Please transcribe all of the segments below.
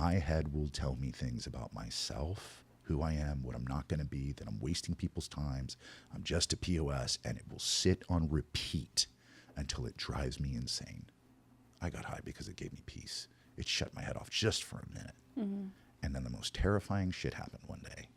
my head will tell me things about myself, who I am, what I'm not going to be, that I'm wasting people's times. I'm just a POS, and it will sit on repeat until it drives me insane. I got high because it gave me peace. It shut my head off just for a minute. Mm-hmm. And then the most terrifying shit happened one day.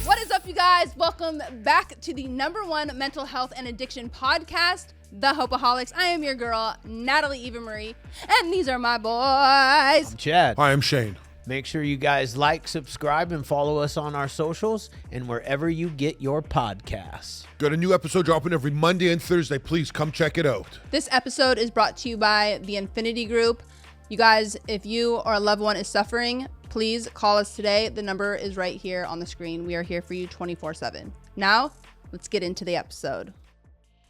What is up, you guys? Welcome back to the #1 mental health and addiction podcast, the Hopeaholics. I am your girl, Natalie Eva Marie, and these are my boys. I'm Chad. Hi, I'm Shane. Make sure you guys like, subscribe, and follow us on our socials and wherever you get your podcasts. Got a new episode dropping every Monday and Thursday. Please come check it out. This episode is brought to you by the Infinity Group. You guys, if you or a loved one is suffering, please call us today. The number is right here on the screen. We are here for you 24/7. Now, let's get into the episode.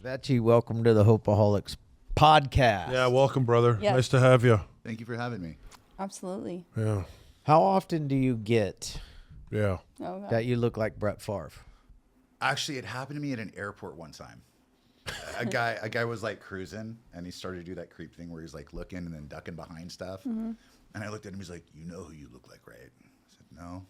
Vechi, welcome to the Hopeaholics Podcast. Yeah, welcome, brother. Yes. Nice to have you. Thank you for having me. Absolutely. Yeah. How often do you get Yeah. Oh, God. that you look like Brett Favre? Actually, it happened to me at an airport one time. A guy was like cruising, and he started to do that creep thing where he's like looking and then ducking behind stuff. Mm-hmm. And I looked at him. He's like, "You know who you look like, right?" I said, No,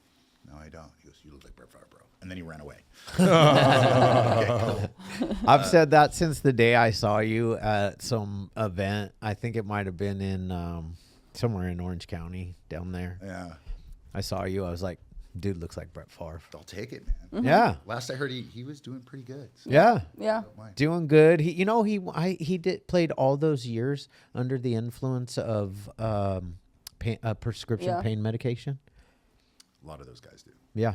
I don't." He goes, "You look like Brett Favre, bro." And then he ran away. Okay, cool. I've said that since the day I saw you at some event. I think it might have been in somewhere in Orange County down there. Yeah, I saw you. I was like, dude looks like Brett Favre. I'll take it, man. Mm-hmm. Yeah. Last I heard, he was doing pretty good. So Yeah. Yeah. I don't mind. Doing good. He played all those years under the influence of prescription pain medication. A lot of those guys do. Yeah,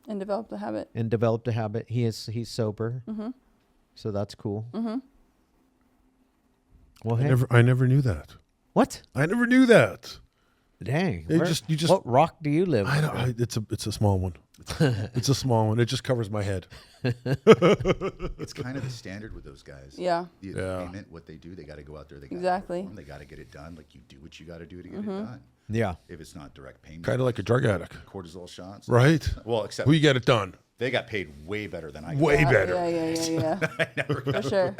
And develop the habit. and developed a habit. He's sober, so that's cool. Well, hey, I never knew that. what? I never knew that. Dang! You where- just- what rock do you live? It's a small one. It's a small one. It just covers my head. It's kind of the standard with those guys. Yeah. The Yeah. payment, what they do, they got to go out there. They gotta Exactly. perform, they got to get it done. Like you do what you got to do to get it done. Yeah, If it's not direct payment, Kind of like a drug addict, cortisol shots, right? Well, except We get it done. they got paid way better than I got. Way better. Yeah. I never got For sure.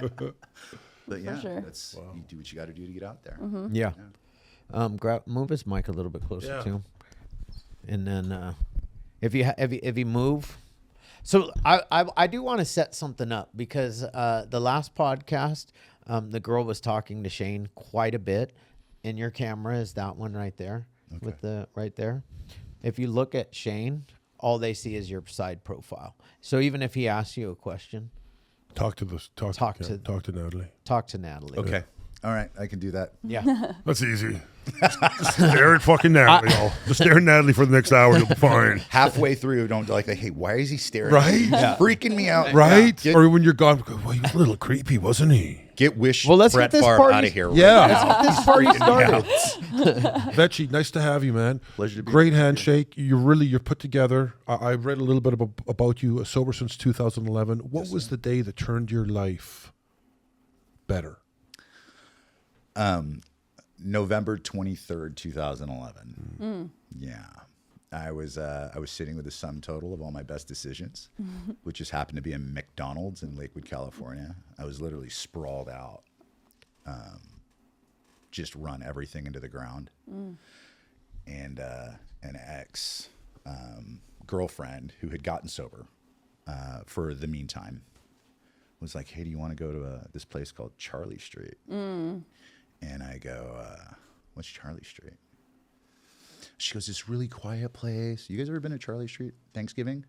But yeah, sure. that's you do what you got to do to get out there. yeah. Move his mic a little bit closer Yeah. to him, and then if you move. So I do want to set something up because the last podcast, the girl was talking to Shane quite a bit, and your camera is that one right there with the right there. If you look at Shane, all they see is your side profile. So even if he asks you a question, Talk to Natalie. talk to Natalie. Okay. All right, I can do that. Yeah. That's easy. Just stare at fucking Natalie. Just stare at Natalie for the next hour. You'll be fine. Halfway through, don't like, hey, why is he staring? Right? He's freaking me out. Right? Yeah. Or when you're gone, well, he was a little creepy, wasn't he? Get Wish Well, let's Brett get this Favre party- out of here. Yeah. This party started. Vechi, nice to have you, man. Pleasure to be Great with you. handshake. You're put together. I read a little bit about you. Sober since 2011. What was the day that turned your life better? November 23rd, 2011. Yeah. I was sitting with the sum total of all my best decisions, which just happened to be a McDonald's in Lakewood, California. I was literally sprawled out, just run everything into the ground. And an ex girlfriend who had gotten sober for the meantime was like, "Hey, do you want to go to this place called Charlie Street?" And I go, "What's Charlie Street?" She goes, "This really quiet place." You guys ever been to Charlie Street Thanksgiving?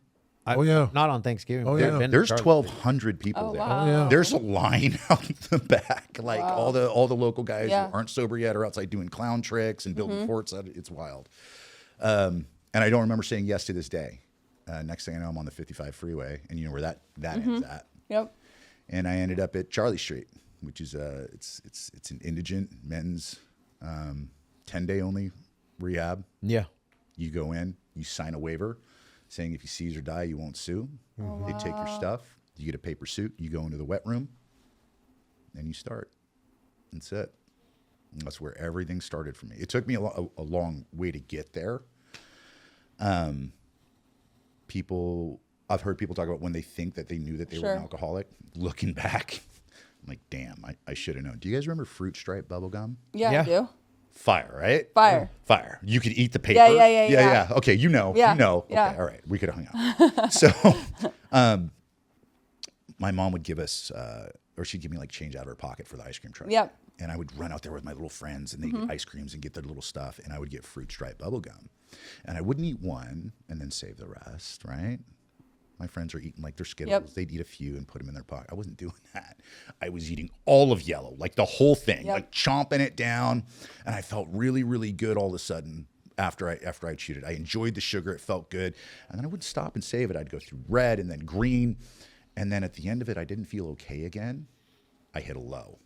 Oh, yeah. Not on Thanksgiving. Oh, We've yeah. been to There's Charlie. 1,200 people there. wow. Oh, yeah. There's a line out the back, like all the local guys Yeah. who aren't sober yet are outside doing clown tricks and building forts. It's wild. And I don't remember saying yes to this day. Next thing I know, I'm on the 55 freeway, and you know where that ends at. Yep. And I ended up at Charlie Street, which is it's an indigent men's 10-day only rehab. Yeah. You go in, you sign a waiver saying if you seize or die, you won't sue. They take your stuff. You get a paper suit. You go into the wet room, and you start. That's it. And that's where everything started for me. It took me a long way to get there. I've heard people talk about when they think that they knew that they were an alcoholic. Looking back, I'm like, damn, I should have known. Do you guys remember fruit stripe bubble gum? Yeah, Yeah. I do. Fire, right? Fire. Fire. You could eat the paper. Yeah. Okay, you know. Yeah, You know. yeah. Okay, all right. We could have hung out. So my mom would give us, or she'd give me like change out of her pocket for the ice cream truck. Yep. And I would run out there with my little friends and they'd get ice creams and get their little stuff. And I would get fruit stripe bubble gum. And I wouldn't eat one and then save the rest, right? My friends are eating like their Skittles. Yep. They'd eat a few and put them in their pocket. I wasn't doing that. I was eating all of yellow, like the whole thing, Yep. like chomping it down. And I felt really, really good all of a sudden after I chewed it. I enjoyed the sugar. It felt good. And then I would stop and save it. I'd go through red and then green. And then at the end of it, I didn't feel okay again. I hit a low.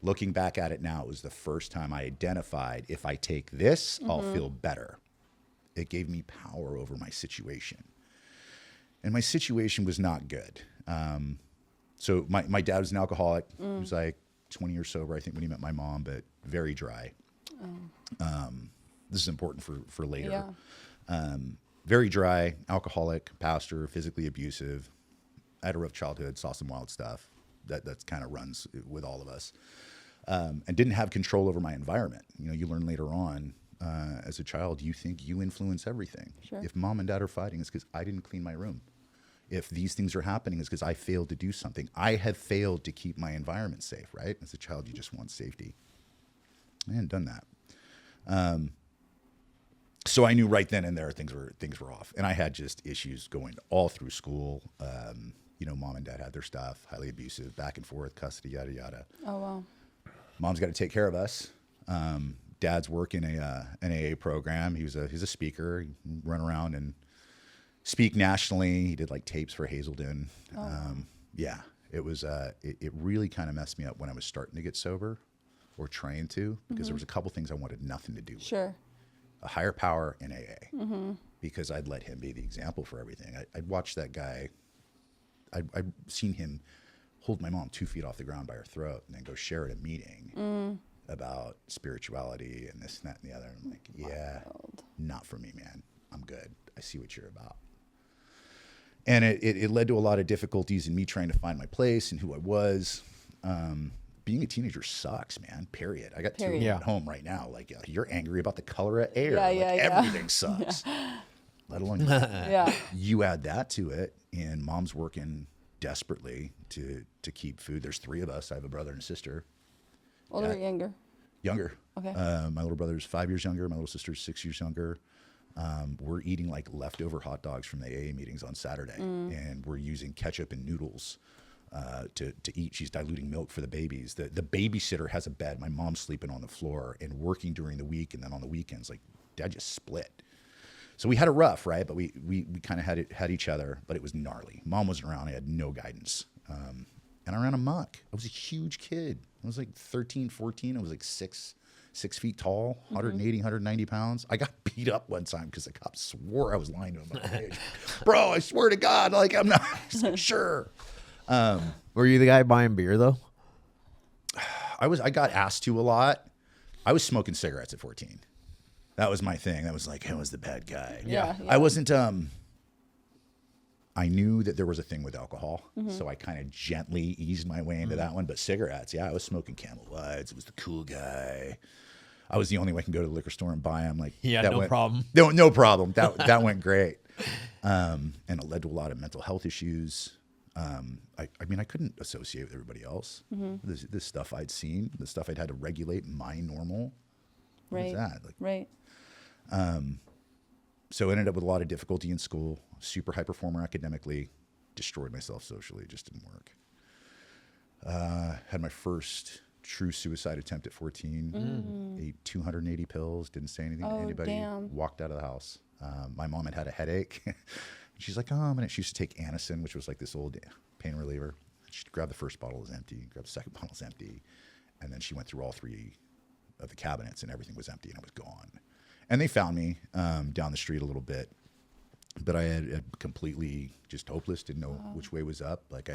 Looking back at it now, it was the first time I identified, if I take this, I'll feel better. It gave me power over my situation. And my situation was not good. So my dad was an alcoholic. He was like 20 years sober, I think, when he met my mom, but very dry. This is important for later. Yeah. Very dry, alcoholic, pastor, physically abusive. I had a rough childhood, saw some wild stuff. That kind of runs with all of us. And didn't have control over my environment. You know, you learn later on as a child, you think you influence everything. Sure. If mom and dad are fighting, it's because I didn't clean my room. If these things are happening, it's because I failed to do something. I have failed to keep my environment safe, right? As a child, you just want safety. I hadn't done that. So I knew right then and there things were off. And I had just issues going all through school. You know, mom and dad had their stuff, highly abusive, back and forth, custody, yada, yada. Oh, wow. Mom's got to take care of us. Dad's working an AA program. He's a speaker. He'd run around and speak nationally. He did like tapes for Hazelden. Yeah, it was. It really kind of messed me up when I was starting to get sober, or trying to, because there was a couple things I wanted nothing to do with. Sure. A higher power in AA, because I'd let him be the example for everything. I'd watched that guy. I'd seen him hold my mom 2 feet off the ground by her throat and then go share at a meeting about spirituality and this and that and the other. And I'm like, yeah, not for me, man. I'm good. I see what you're about. And it led to a lot of difficulties in me trying to find my place and who I was. Being a teenager sucks, man, period. I got two of them at home right now. Like, you're angry about the color of air. Everything sucks. Let alone you add that to it, and mom's working desperately to keep food. There's 3 of us. I have a brother and a sister. Older or younger? Younger. Okay. My little brother's 5 years younger. My little sister's 6 years younger. We're eating like leftover hot dogs from the AA meetings on Saturday, and we're using ketchup and noodles to eat. She's diluting milk for the babies. The babysitter has a bed. My mom's sleeping on the floor and working during the week, and then on the weekends, like, Dad just split. So we had it rough, right? But we kind of had each other, but it was gnarly. Mom wasn't around. I had no guidance. And I ran amok. I was a huge kid. I was like 13, 14. I was like 6 feet tall, 180, 190 pounds. I got beat up one time because the cops swore I was lying to him about my age. Bro, I swear to God, like, I'm not sure. Were you the guy buying beer though? I got asked to a lot. I was smoking cigarettes at 14. That was my thing. That was like, I was the bad guy. Yeah. I wasn't, I knew that there was a thing with alcohol, so I kind of gently eased my way into that one. But cigarettes, I was smoking Camel Lights. It was the cool guy. I was the only one who can go to the liquor store and buy them. Like, no problem. No problem. That went great. And it led to a lot of mental health issues. I mean, I couldn't associate with everybody else. This stuff I'd seen, the stuff I'd had to regulate my normal. What was that? Like, Right. So I ended up with a lot of difficulty in school, super high performer academically, destroyed myself socially, it just didn't work. Had my first true suicide attempt at 14, ate 280 pills, didn't say anything to anybody, walked out of the house. My mom had a headache. She's like, she used to take Anacin, which was like this old pain reliever. She grabbed the first bottle, it was empty, grabbed the second bottle, it was empty. And then she went through all 3 of the cabinets and everything was empty and I was gone. And they found me down the street a little bit, but I had completely just hopeless, didn't know which way was up. Like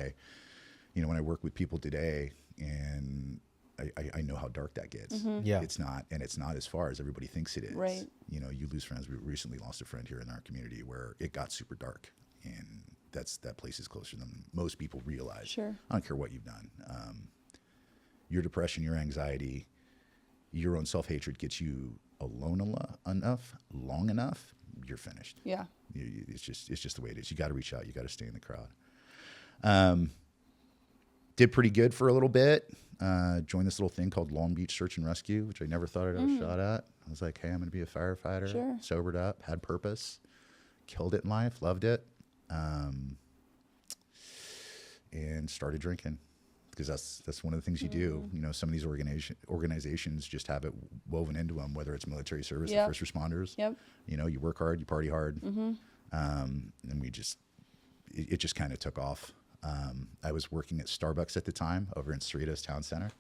when I work with people today and I know how dark that gets. Yeah. It's not as far as everybody thinks it is. Right. You lose friends. We recently lost a friend here in our community where it got super dark and that place is closer than most people realize. Sure. I don't care what you've done. Your depression, your anxiety, your own self-hatred gets you alone long enough, you're finished. Yeah. It's just the way it is. You got to reach out. You got to stay in the crowd. Did pretty good for a little bit. Joined this little thing called Long Beach Search and Rescue, which I never thought I'd have a shot at. I was like, hey, I'm going to be a firefighter. Sure. Sobered up, had purpose, killed it in life, loved it, and started drinking. Because that's one of the things you do. You know, some of these organizations just have it woven into them, whether it's military service or first responders. Yep. You know, you work hard, you party hard. And it just kind of took off. I was working at Starbucks at the time over in Cerritos Town Center.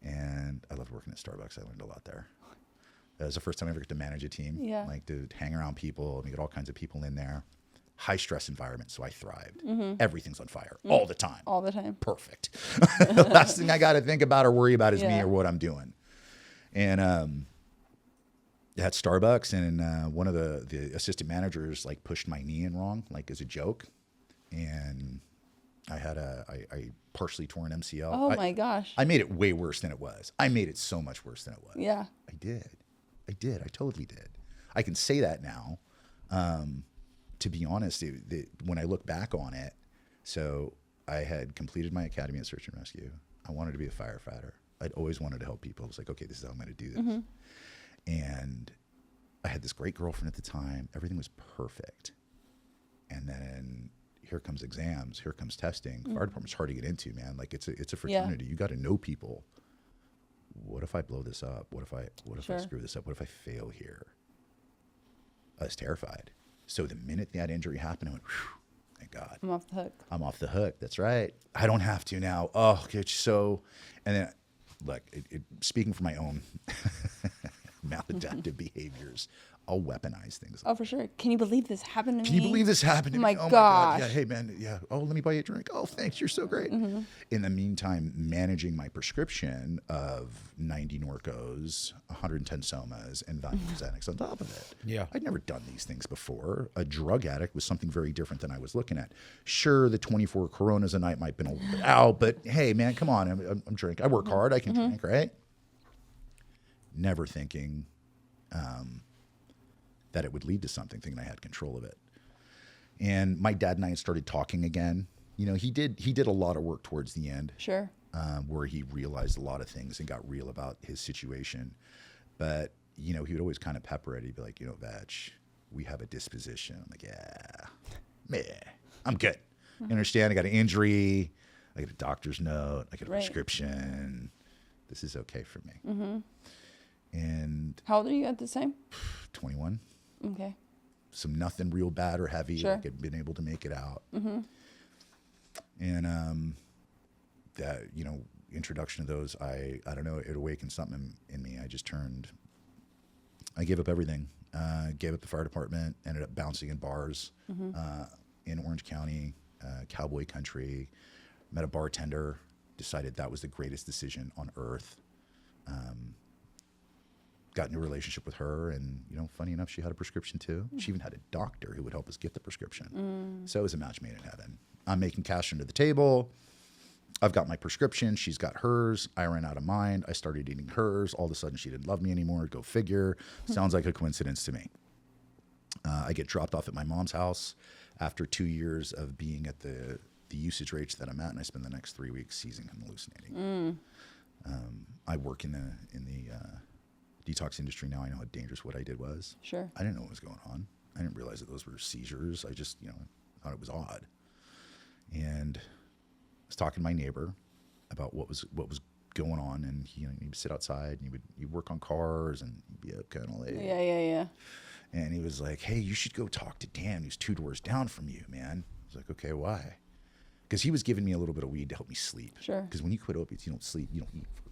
And I loved working at Starbucks. I learned a lot there. It was the first time I ever got to manage a team. Yeah. Like to hang around people and you get all kinds of people in there. High stress environment, so I thrived. Everything's on fire all the time. All the time. Perfect. The last thing I got to think about or worry about is me or what I'm doing. And at Starbucks, and one of the assistant managers like pushed my knee in wrong, like as a joke, and I had I partially torn MCL. Oh my gosh. I made it way worse than it was. I made it so much worse than it was. Yeah. I did. I totally did. I can say that now. To be honest, when I look back on it, so I had completed my academy at Search and Rescue. I wanted to be a firefighter. I'd always wanted to help people. I was like, okay, this is how I'm going to do this. And I had this great girlfriend at the time. Everything was perfect. And then here comes exams. Here comes testing. Fire department's hard to get into, man. Like it's a fraternity. You got to know people. What if I blow this up? What if I screw this up? What if I fail here? I was terrified. So the minute that injury happened, I went, whew, thank God. I'm off the hook. I'm off the hook. That's right. I don't have to now. Oh, it's so. And then, look, speaking for my own maladaptive behaviors, I'll weaponize things. Oh, for sure. Can you believe this happened to me? Can you believe this happened to me? My Oh, gosh. my God. Yeah, hey, man. Yeah. Oh, let me buy you a drink. Oh, thanks. You're so great. In the meantime, managing my prescription of 90 Norcos, 110 Somas, and Valium Xanax on top of it. Yeah. I'd never done these things before. A drug addict was something very different than I was looking at. Sure, the 24 Coronas a night might have been a little bit out, but hey, man, come on. I'm drinking. I work hard. I can drink, right? Never thinking that it would lead to something, thinking I had control of it. And my dad and I had started talking again. You know, he did a lot of work towards the end. Sure. Where he realized a lot of things and got real about his situation. But, you know, he would always kind of pepper it. He'd be like, you know, Vech, we have a disposition. I'm like, yeah, I'm good. You understand? I got an injury. I got a doctor's note. I got a prescription. This is okay for me. And how old are you at this time? 21. Okay. Some nothing real bad or heavy. Sure. Like I'd been able to make it out. And that, you know, introduction to those, I don't know, it awakened something in me. I gave up everything. Gave up the fire department, ended up bouncing in bars in Orange County, cowboy country, met a bartender, decided that was the greatest decision on earth. Got into a relationship with her, and, you know, funny enough, she had a prescription too. She even had a doctor who would help us get the prescription. So it was a match made in heaven. I'm making cash under the table. I've got my prescription. She's got hers. I ran out of mine. I started eating hers. All of a sudden, she didn't love me anymore. Go figure. Sounds like a coincidence to me. I get dropped off at my mom's house after 2 years of being at the usage rates that I'm at, and I spend the next 3 weeks seizing and hallucinating. I work in the detox industry now. I know how dangerous what I did was. Sure. I didn't know what was going on. I didn't realize that those were seizures. I just, you know, thought it was odd. And I was talking to my neighbor about what was going on, and he would sit outside and he'd work on cars and be up kind of late. Yeah. And he was like, "Hey, you should go talk to Dan, who's 2 doors down from you, man." I was like, "Okay, why?" Because he was giving me a little bit of weed to help me sleep. Sure. Because when you quit opiates, you don't sleep, you don't eat for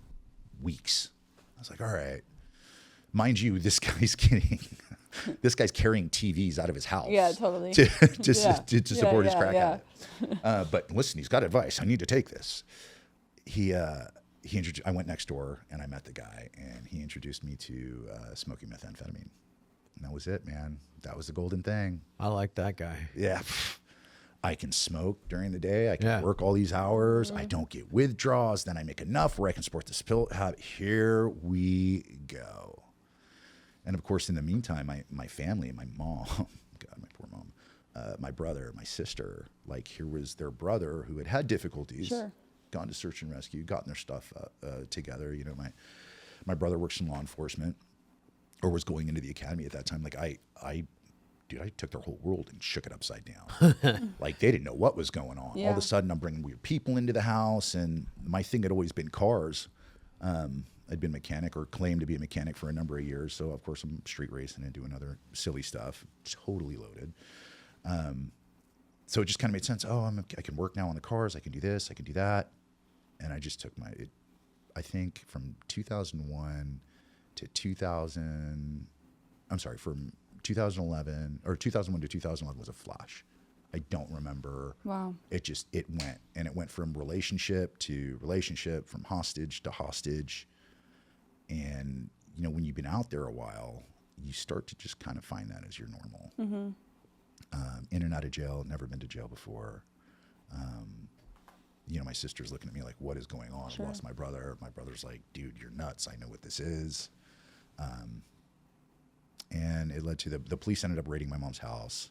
weeks. I was like, all right. Mind you, this guy's carrying TVs out of his house. Yeah, totally. To support his crack yeah. habit. But listen, he's got advice. I need to take this. I went next door and I met the guy, and he introduced me to smoking methamphetamine. And that was it, man. That was the golden thing. I like that guy. Yeah. I can smoke during the day. I can Yeah. work all these hours. I don't get withdrawals. Then I make enough where I can support this pill habit. Here we go. And of course, in the meantime, my family, my mom, God, my poor mom, my brother, my sister, like here was their brother who had difficulties, Sure. gone to search and rescue, gotten their stuff together. You know, my brother works in law enforcement or was going into the academy at that time. Like I took their whole world and shook it upside down. Like they didn't know what was going on. Yeah. All of a sudden I'm bringing weird people into the house, and my thing had always been cars. I'd been a mechanic or claimed to be a mechanic for a number of years. So of course I'm street racing and doing other silly stuff, totally loaded. So it just kind of made sense. Oh, I can work now on the cars. I can do this. I can do that. And I just took I think from 2001 to 2011 or 2001 to 2011 was a flash. I don't remember. Wow. It went from relationship to relationship, from hostage to hostage. And, you know, when you've been out there a while, you start to just kind of find that as your normal. Mm-hmm. In and out of jail, never been to jail before. You know, my sister's looking at me like, what is going on? Sure. I lost my brother. My brother's like, dude, you're nuts. I know what this is. And it led to the police ended up raiding my mom's house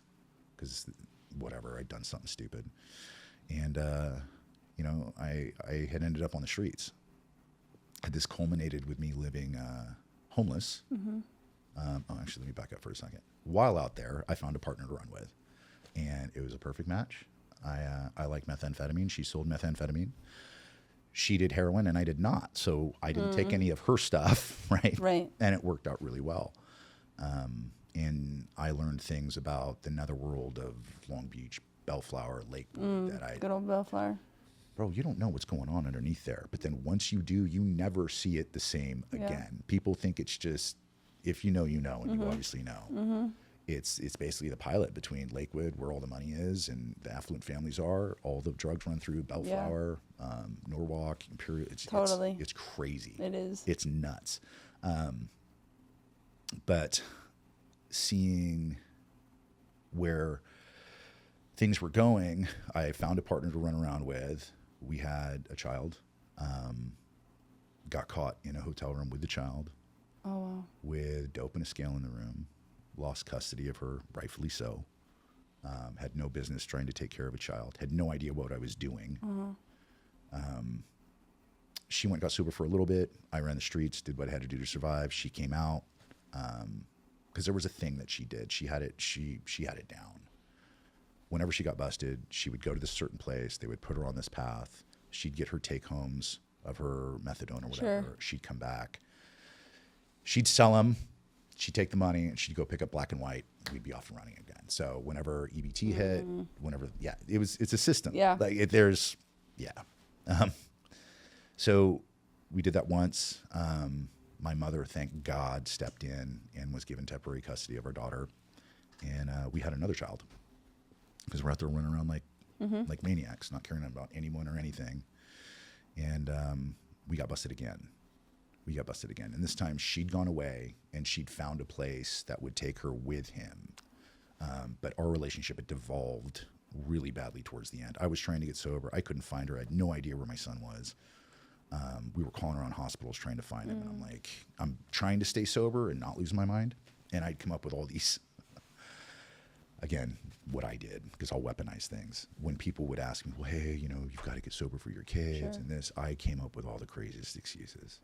because whatever, I'd done something stupid. And, you know, I had ended up on the streets. This culminated with me living homeless. Mm-hmm. Actually, let me back up for a second. While out there, I found a partner to run with, and it was a perfect match. I like methamphetamine. She sold methamphetamine. She did heroin, and I did not. So I didn't take any of her stuff, right? Right. And it worked out really well. And I learned things about the netherworld of Long Beach, Bellflower, Lakewood that Good old Bellflower. bro, you don't know what's going on underneath there. But then once you do, you never see it the same again. People think it's just, if you know, you know, and you obviously know. Mm-hmm. It's basically the pilot between Lakewood, where all the money is, and the affluent families are. All the drugs run through Bellflower, Norwalk, Imperial. Totally. It's crazy. It is. It's nuts. But seeing where things were going, I found a partner to run around with. We had a child, got caught in a hotel room with the child. Oh, wow. With dope and a scale in the room, lost custody of her, rightfully so. Had no business trying to take care of a child, had no idea what I was doing. She got sober for a little bit. I ran the streets, did what I had to do to survive. She came out, because there was a thing that she did. She had it down. Whenever she got busted, she would go to this certain place. They would put her on this path. She'd get her take homes of her methadone or whatever. Sure. She'd come back. She'd sell them. She'd take the money and she'd go pick up black and white. We'd be off and running again. So whenever EBT hit, it's a system. Yeah. So we did that once. My mother, thank God, stepped in and was given temporary custody of our daughter. And we had another child because we're out there running around like maniacs, not caring about anyone or anything. And we got busted again. And this time she'd gone away and she'd found a place that would take her with him. But our relationship had devolved really badly towards the end. I was trying to get sober. I couldn't find her. I had no idea where my son was. We were calling around hospitals trying to find him. And I'm like, I'm trying to stay sober and not lose my mind. And I'd come up with all these, again, what I did, because I'll weaponize things. When people would ask me, well, hey, you know, you've got to get sober for your kids and this, I came up with all the craziest excuses.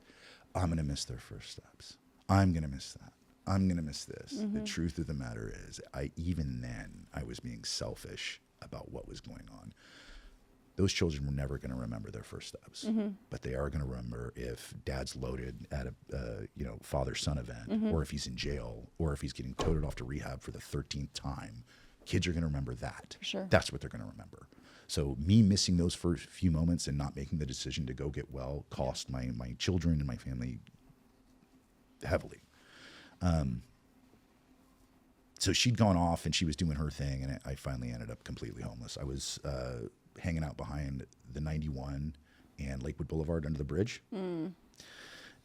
I'm going to miss their first steps. I'm going to miss that. I'm going to miss this. The truth of the matter is, even then, I was being selfish about what was going on. Those children were never going to remember their first steps, but they are going to remember if dad's loaded at a father-son event, or if he's in jail, or if he's getting toted off to rehab for the 13th time. Kids are going to remember that. For sure. That's what they're going to remember. So me missing those first few moments and not making the decision to go get well cost my children and my family heavily. So she'd gone off and she was doing her thing, and I finally ended up completely homeless. I was hanging out behind the 91 and Lakewood Boulevard under the bridge.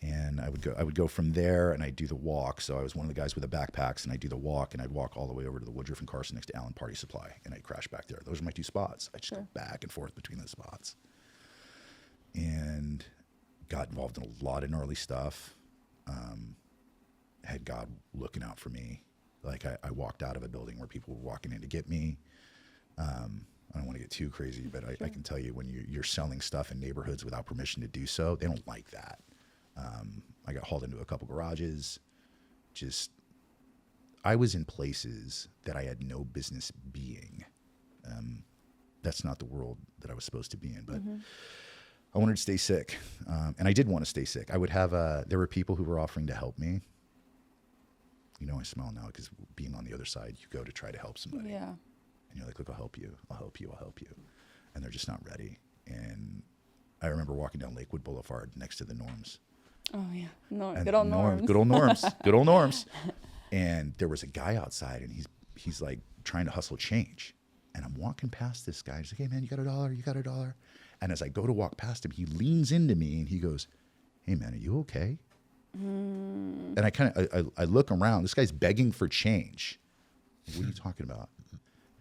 And I would go from there, and I'd do the walk. So I was one of the guys with the backpacks, and I'd do the walk, and I'd walk all the way over to the Woodruff and Carson next to Allen Party Supply, and I'd crash back there. Those are my two spots. I just go back and forth between those spots. And got involved in a lot of gnarly stuff. Had God looking out for me. Like I walked out of a building where people were walking in to get me. I don't want to get too crazy, but I can tell you when you're selling stuff in neighborhoods without permission to do so, they don't like that. I got hauled into a couple garages. I was in places that I had no business being. That's not the world that I was supposed to be in, but I wanted to stay sick. And I did want to stay sick. I would have, there were people who were offering to help me. You know, I smile now because being on the other side, you go to try to help somebody. Yeah. And you're like, look, I'll help you. I'll help you. I'll help you. And they're just not ready. And I remember walking down Lakewood Boulevard next to the Norms. Oh, yeah. No, And good old Norms. Good old Norms. Good old Norms. And there was a guy outside, and he's like trying to hustle change. And I'm walking past this guy. He's like, hey, man, you got $1? You got $1? And as I go to walk past him, he leans into me, and he goes, hey, man, are you okay? And I look around. This guy's begging for change. What are you talking about?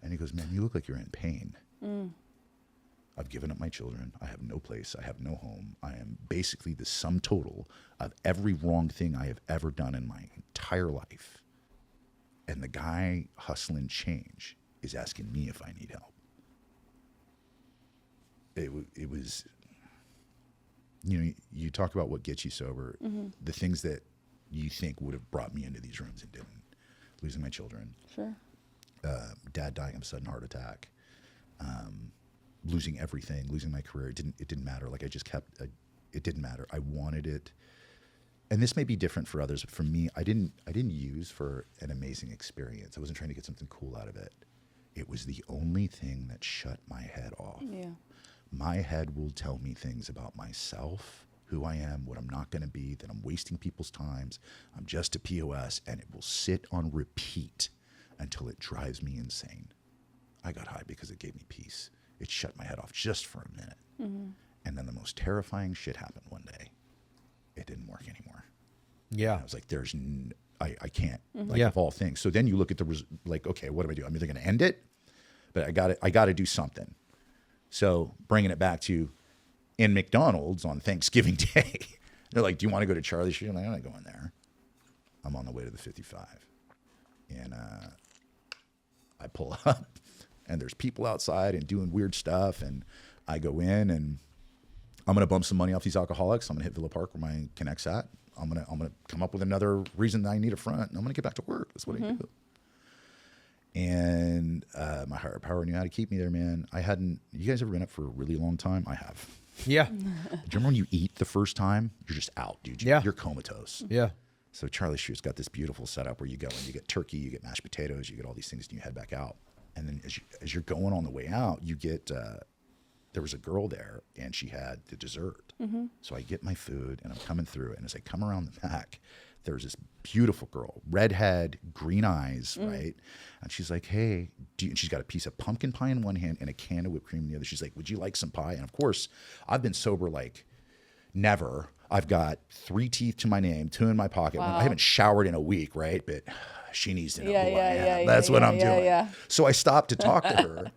And he goes, man, you look like you're in pain. I've given up my children. I have no place. I have no home. I am basically the sum total of every wrong thing I have ever done in my entire life. And the guy hustling change is asking me if I need help. It was, you know, you talk about what gets you sober. The things that you think would have brought me into these rooms and didn't. Losing my children. Sure. Dad dying of a sudden heart attack. Losing everything, losing my career. It didn't matter. Like I just kept, it didn't matter. I wanted it. And this may be different for others, but for me, I didn't use for an amazing experience. I wasn't trying to get something cool out of it. It was the only thing that shut my head off. Yeah. My head will tell me things about myself, who I am, what I'm not going to be, that I'm wasting people's times. I'm just a POS, and it will sit on repeat until it drives me insane. I got high because it gave me peace. It shut my head off just for a minute. And then the most terrifying shit happened one day. It didn't work anymore. Yeah. And I was like, I can't, like of all things. So then you look at like, okay, what do I do? I'm either going to end it, but I got to do something. So bringing it back to in McDonald's on Thanksgiving Day, they're like, do you want to go to Charlie Street? I'm like, I'm not going there. I'm on the way to the 55. And I pull up, and there's people outside and doing weird stuff. And I go in, and I'm going to bump some money off these alcoholics. I'm going to hit Villa Park where my Connect's at. I'm going to come up with another reason that I need a front, and I'm going to get back to work. That's what I do. And my higher power knew how to keep me there, man. You guys ever been up for a really long time? I have. Yeah. Do you remember when you eat the first time? You're just out, dude. You're comatose. Yeah. So Charlie Street's got this beautiful setup where you go and you get turkey, you get mashed potatoes, you get all these things, and you head back out. And then as you're going on the way out, you get, there was a girl there, and she had the dessert. So I get my food, and I'm coming through, and as I come around the back, there's this beautiful girl, redhead, green eyes, right? And she's like, hey, and she's got a piece of pumpkin pie in one hand and a can of whipped cream in the other. She's like, would you like some pie? And of course, I've been sober like never. I've got 3 teeth to my name, 2 in my pocket. Wow. I haven't showered in a week, right? But she needs to know who I am. Yeah, That's what I'm doing. Yeah. So I stopped to talk to her.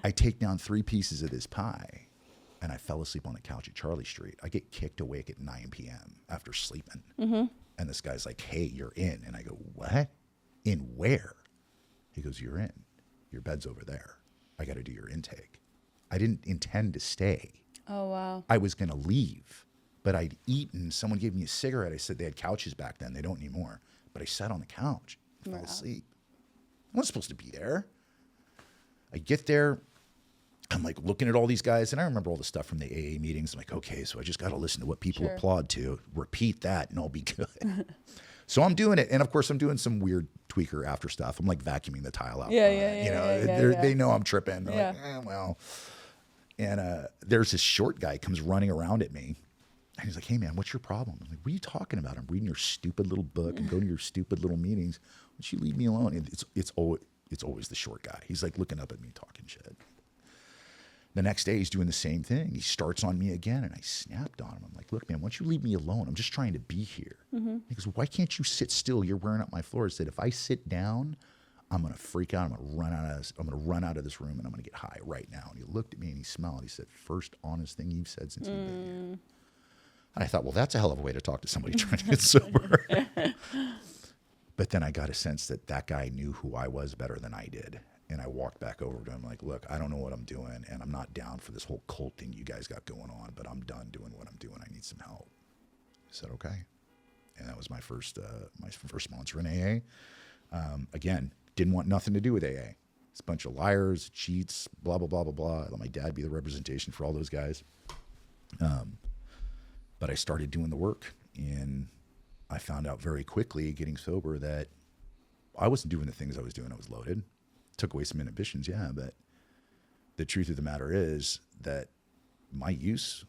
I take down 3 pieces of this pie, and I fell asleep on the couch at Charlie Street. I get kicked awake at 9 p.m. after sleeping. And this guy's like, hey, you're in. And I go, what? In where? He goes, you're in. Your bed's over there. I got to do your intake. I didn't intend to stay. Oh, wow. I was going to leave, but I'd eaten. Someone gave me a cigarette. I said they had couches back then. They don't anymore. But I sat on the couch, fell asleep. I wasn't supposed to be there. I get there. I'm like looking at all these guys, and I remember all the stuff from the AA meetings. I'm like, okay, so I just got to listen to what people applaud to, repeat that, and I'll be good. So I'm doing it, and of course I'm doing some weird tweaker after stuff. I'm like vacuuming the tile out. They know I'm tripping. They're like, well. And there's this short guy comes running around at me, and he's like, hey man, what's your problem? I'm like, what are you talking about? I'm reading your stupid little book and going to your stupid little meetings. Why don't you leave me alone? And it's always the short guy. He's like looking up at me talking shit. The next day, he's doing the same thing. He starts on me again, and I snapped on him. I'm like, look, man, why don't you leave me alone? I'm just trying to be here. He goes, why can't you sit still? You're wearing out my floor. I said, if I sit down, I'm going to freak out. I'm going to run out of this room, and I'm going to get high right now. And he looked at me, and he smiled. He said, first honest thing you've said since you've been here. And I thought, well, that's a hell of a way to talk to somebody trying to get sober. But then I got a sense that that guy knew who I was better than I did. And I walked back over to him like, look, I don't know what I'm doing, and I'm not down for this whole cult thing you guys got going on, but I'm done doing what I'm doing. I need some help. He said, okay. And that was my first sponsor in AA. Again, didn't want nothing to do with AA. It's a bunch of liars, cheats, blah, blah, blah, blah, blah. I let my dad be the representation for all those guys. But I started doing the work, and I found out very quickly getting sober that I wasn't doing the things I was doing. I was loaded. Took away some inhibitions, yeah, but the truth of the matter is that my use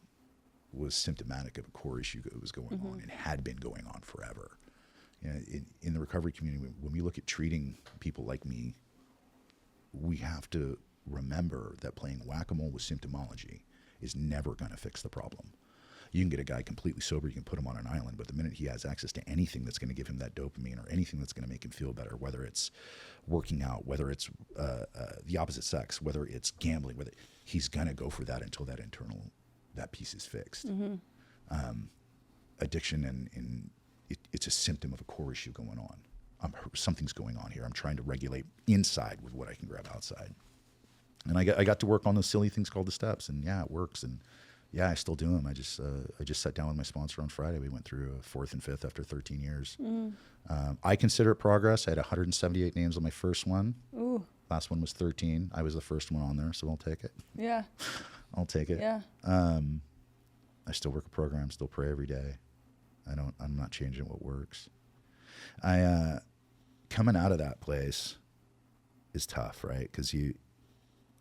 was symptomatic of a core issue that was going on and had been going on forever. You know, in the recovery community, when we look at treating people like me, we have to remember that playing whack-a-mole with symptomology is never going to fix the problem. You can get a guy completely sober, you can put him on an island, but the minute he has access to anything that's going to give him that dopamine or anything that's going to make him feel better, whether it's working out, whether it's the opposite sex, whether it's gambling, he's going to go for that until that piece is fixed. Addiction, and it's a symptom of a core issue going on. Something's going on here. I'm trying to regulate inside with what I can grab outside. And I got to work on those silly things called the steps, and yeah, it works. And yeah, I still do them. I just sat down with my sponsor on Friday. We went through a fourth and fifth after 13 years. I consider it progress. I had 178 names on my first one. Ooh. Last one was 13. I was the first one on there, so I'll take it. Yeah. I'll take it. Yeah. I still work a program, still pray every day. I'm not changing what works. Coming out of that place is tough, right? Because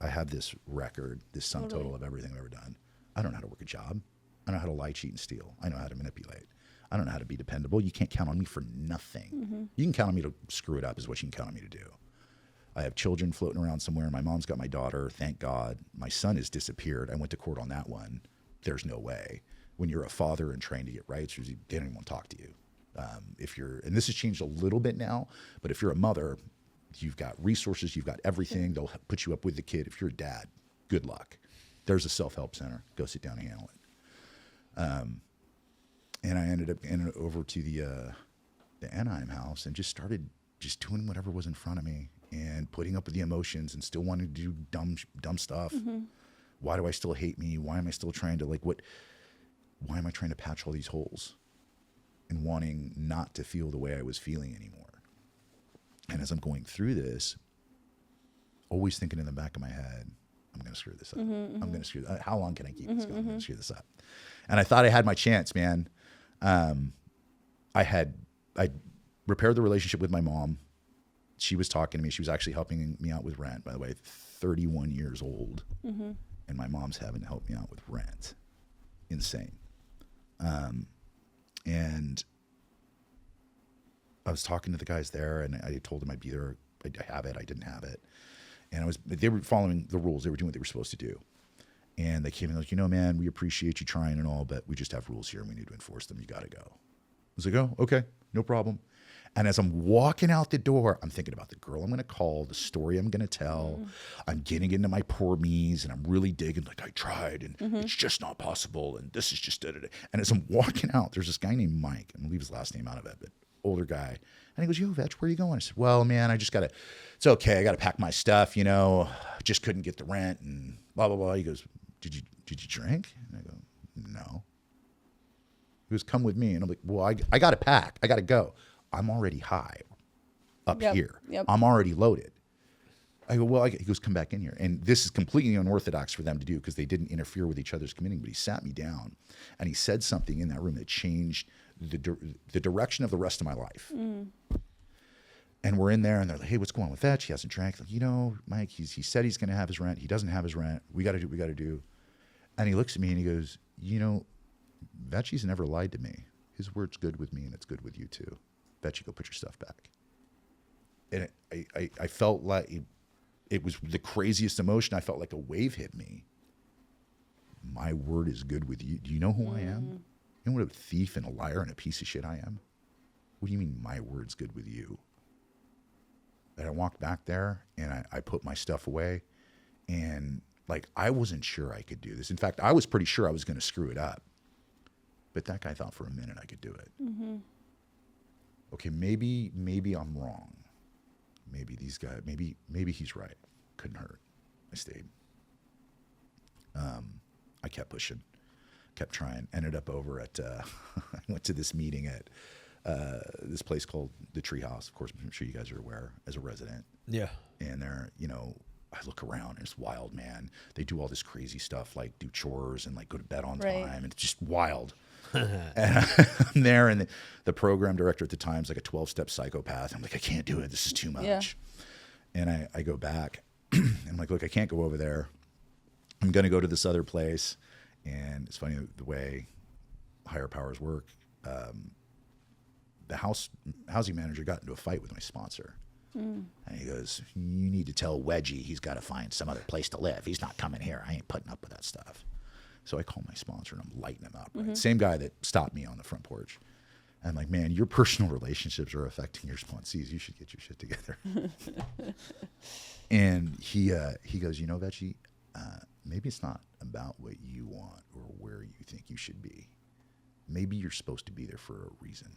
I have this record, this sum total of everything I've ever done. I don't know how to work a job. I know how to lie, cheat, and steal. I know how to manipulate. I don't know how to be dependable. You can't count on me for nothing. You can count on me to screw it up is what you can count on me to do. I have children floating around somewhere. My mom's got my daughter, thank God. My son has disappeared. I went to court on that one. There's no way. When you're a father and trying to get rights, they don't even want to talk to you. And this has changed a little bit now, but if you're a mother, you've got resources, you've got everything. They'll put you up with the kid. If you're a dad, good luck. There's a self-help center. Go sit down and handle it. And I ended up over to the Anaheim house and just started just doing whatever was in front of me and putting up with the emotions and still wanting to do dumb stuff. Why do I still hate me? Why am I still trying to why am I trying to patch all these holes and wanting not to feel the way I was feeling anymore? And as I'm going through this, always thinking in the back of my head, I'm going to screw this up. I'm going to screw this. How long can I keep this going? I'm going to screw this up. And I thought I had my chance, man. I repaired the relationship with my mom. She was talking to me. She was actually helping me out with rent, by the way, 31 years old. And my mom's having to help me out with rent. Insane. And I was talking to the guys there, and I told them I'd be there. I have it. I didn't have it. And they were following the rules. They were doing what they were supposed to do. And they came in like, man, we appreciate you trying and all, but we just have rules here and we need to enforce them. You got to go. I was like, oh, okay, no problem. And as I'm walking out the door, I'm thinking about the girl I'm going to call, the story I'm going to tell. I'm getting into my poor me's, and I'm really digging, like, I tried, and it's just not possible, and this is just da-da-da. And as I'm walking out, there's this guy named Mike. I'm going to leave his last name out of it, but older guy. And he goes, yo, Vetch, where are you going? I said, well, man, it's okay. I got to pack my stuff, just couldn't get the rent and blah, blah, blah. He goes, did you drink? And I go, no. He goes, come with me. And I'm like, well, I got to pack. I got to go. I'm already high up here. Yep. I'm already loaded. I go, well, he goes, come back in here. And this is completely unorthodox for them to do because they didn't interfere with each other's committing, but he sat me down and he said something in that room that changed the direction of the rest of my life. And we're in there and they're like, hey, what's going on with Vetch? He hasn't drank. Like, Mike, he said he's going to have his rent. He doesn't have his rent. We got to do what we got to do. And he looks at me and he goes, Vetchi's never lied to me. His word's good with me and it's good with you too. Vetchi, go put your stuff back. And I felt like it was the craziest emotion. I felt like a wave hit me. my word is good with you. Do you know who I am? You know what a thief and a liar and a piece of shit I am? What do you mean my word's good with you? And I walked back there and I put my stuff away, and like, I wasn't sure I could do this. In fact, I was pretty sure I was going to screw it up. But that guy thought for a minute I could do it. Okay, maybe I'm wrong. Maybe these guys, maybe he's right. Couldn't hurt. I stayed. I kept pushing, kept trying. Ended up over at, I went to this meeting at this place called the Treehouse. Of course, I'm sure you guys are aware as a resident. Yeah. And they're, you know, I look around and it's wild, man. They do all this crazy stuff, like do chores and like go to bed on time. And it's just wild. And I'm there, and the program director at the time is like a 12-step psychopath. I'm like, I can't do it. This is too much. Yeah. And I go back and I'm like, look, I can't go over there. I'm going to go to this other place. And it's funny the way higher powers work. The housing manager got into a fight with my sponsor. And he goes, you need to tell Wedgie he's got to find some other place to live. He's not coming here. I ain't putting up with that stuff. So I call my sponsor and I'm lighting him up. Right? Same guy that stopped me on the front porch. And I'm like, man, your personal relationships are affecting your sponsees. You should get your shit together. And he goes, you know, Vechi, maybe it's not about what you want or where you think you should be. Maybe you're supposed to be there for a reason.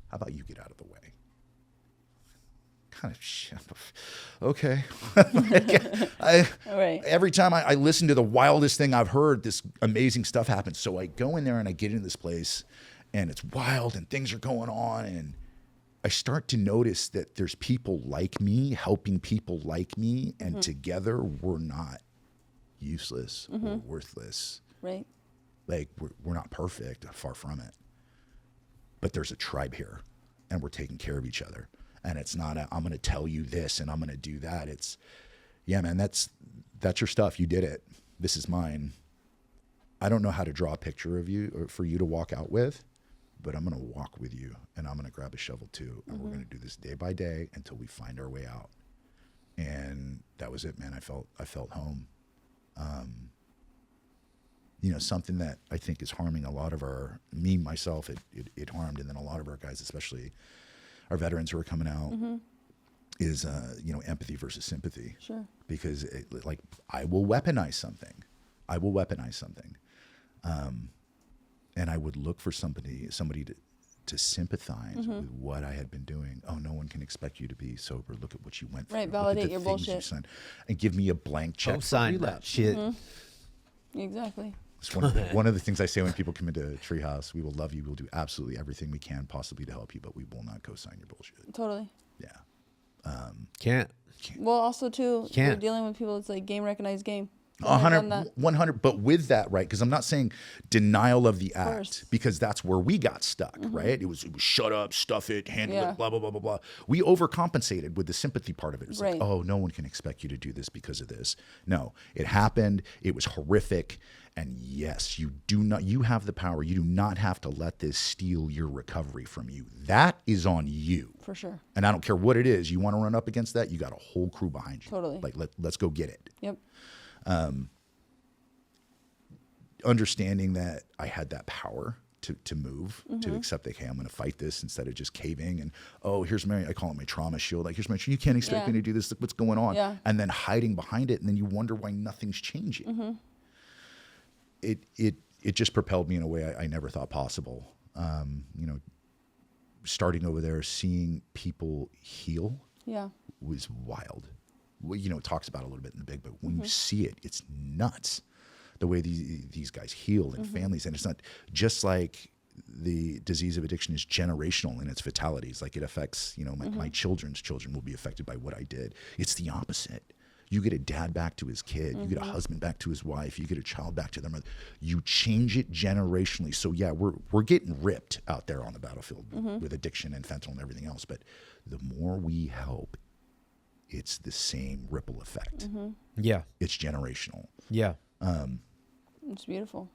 How about you get out of the way? Kind of shit. Okay. Right. Every time I listen to the wildest thing I've heard, this amazing stuff happens. So I go in there and I get into this place and it's wild and things are going on. And I start to notice that there's people like me helping people like me. And together we're not useless or worthless. Right. Like we're not perfect, far from it. But there's a tribe here and we're taking care of each other. And it's not I'm going to tell you this and I'm going to do that. It's, yeah, man, that's your stuff. You did it. This is mine. I don't know how to draw a picture of you or for you to walk out with, but I'm going to walk with you and I'm going to grab a shovel too. And we're going to do this day by day until we find our way out. And that was it, man. I felt home. You know, something that I think is harming a lot of myself, it harmed. And then a lot of our guys, especially our veterans who are coming out, is, you know, empathy versus sympathy. Sure. Because like I will weaponize something. And I would look for somebody to sympathize with what I had been doing. Oh, no one can expect you to be sober. Look at what you went through. Right, validate your bullshit. And give me a blank check. Don't sign that shit. Exactly. It's one of the things I say when people come into Treehouse: we will love you. We'll do absolutely everything we can possibly to help you, but we will not co-sign your bullshit. Totally. Yeah. Can't. Well, also too, Can't. you're dealing with people. It's like game recognized game. 100, but with that, right? Because I'm not saying denial of the act, course. because that's where we got stuck, right? It was shut up, stuff it, handle Yeah. it, blah, blah, blah, blah, blah. We overcompensated with the sympathy part of it. It's Right. like, oh, no one can expect you to do this because of this. No, it happened. It was horrific. And yes, you have the power. You do not have to let this steal your recovery from you. That is on you. For sure. And I don't care what it is. You want to run up against that, you got a whole crew behind you. Totally. Like, let's go get it. Yep. Understanding that I had that power to move, to accept that, hey, I'm going to fight this instead of just caving. And, oh, here's I call it my trauma shield. Like, here's my, you can't expect me to do this. Look what's going on. Yeah. And then hiding behind it. And then you wonder why nothing's changing. It just propelled me in a way I never thought possible. You know, starting over there, seeing people heal was wild. Well, you know, it talks about it a little bit in the big, but when you see it, it's nuts. The way these guys heal and families, and it's not just like the disease of addiction is generational in its fatalities. Like, it affects, you know, my children's children will be affected by what I did. It's the opposite. You get a dad back to his kid. You get a husband back to his wife. You get a child back to their mother. You change it generationally. So yeah, we're getting ripped out there on the battlefield with addiction and fentanyl and everything else. But the more we help, it's the same ripple effect. Yeah. It's generational. Yeah. It's beautiful.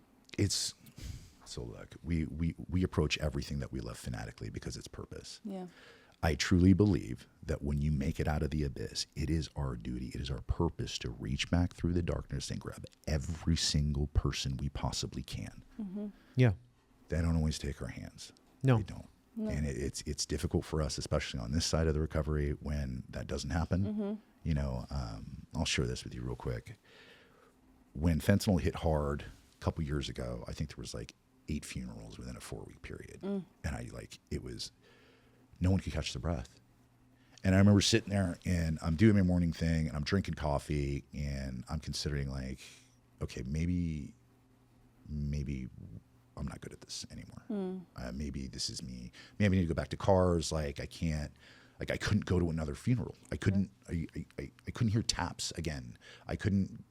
So look, we approach everything that we love fanatically because it's purpose. Yeah. I truly believe that when you make it out of the abyss, it is our duty, it is our purpose to reach back through the darkness and grab every single person we possibly can. Yeah. They don't always take our hands. No. They don't. No. And it's difficult for us, especially on this side of the recovery, when that doesn't happen. You know, I'll share this with you real quick. When fentanyl hit hard a couple years ago, I think there was like 8 funerals within a 4-week period. And no one could catch their breath. And I remember sitting there and I'm doing my morning thing and I'm drinking coffee and I'm considering like, okay, maybe I'm not good at this anymore. Maybe this is me. Maybe I need to go back to cars. Like I couldn't go to another funeral. I couldn't hear taps again. I couldn't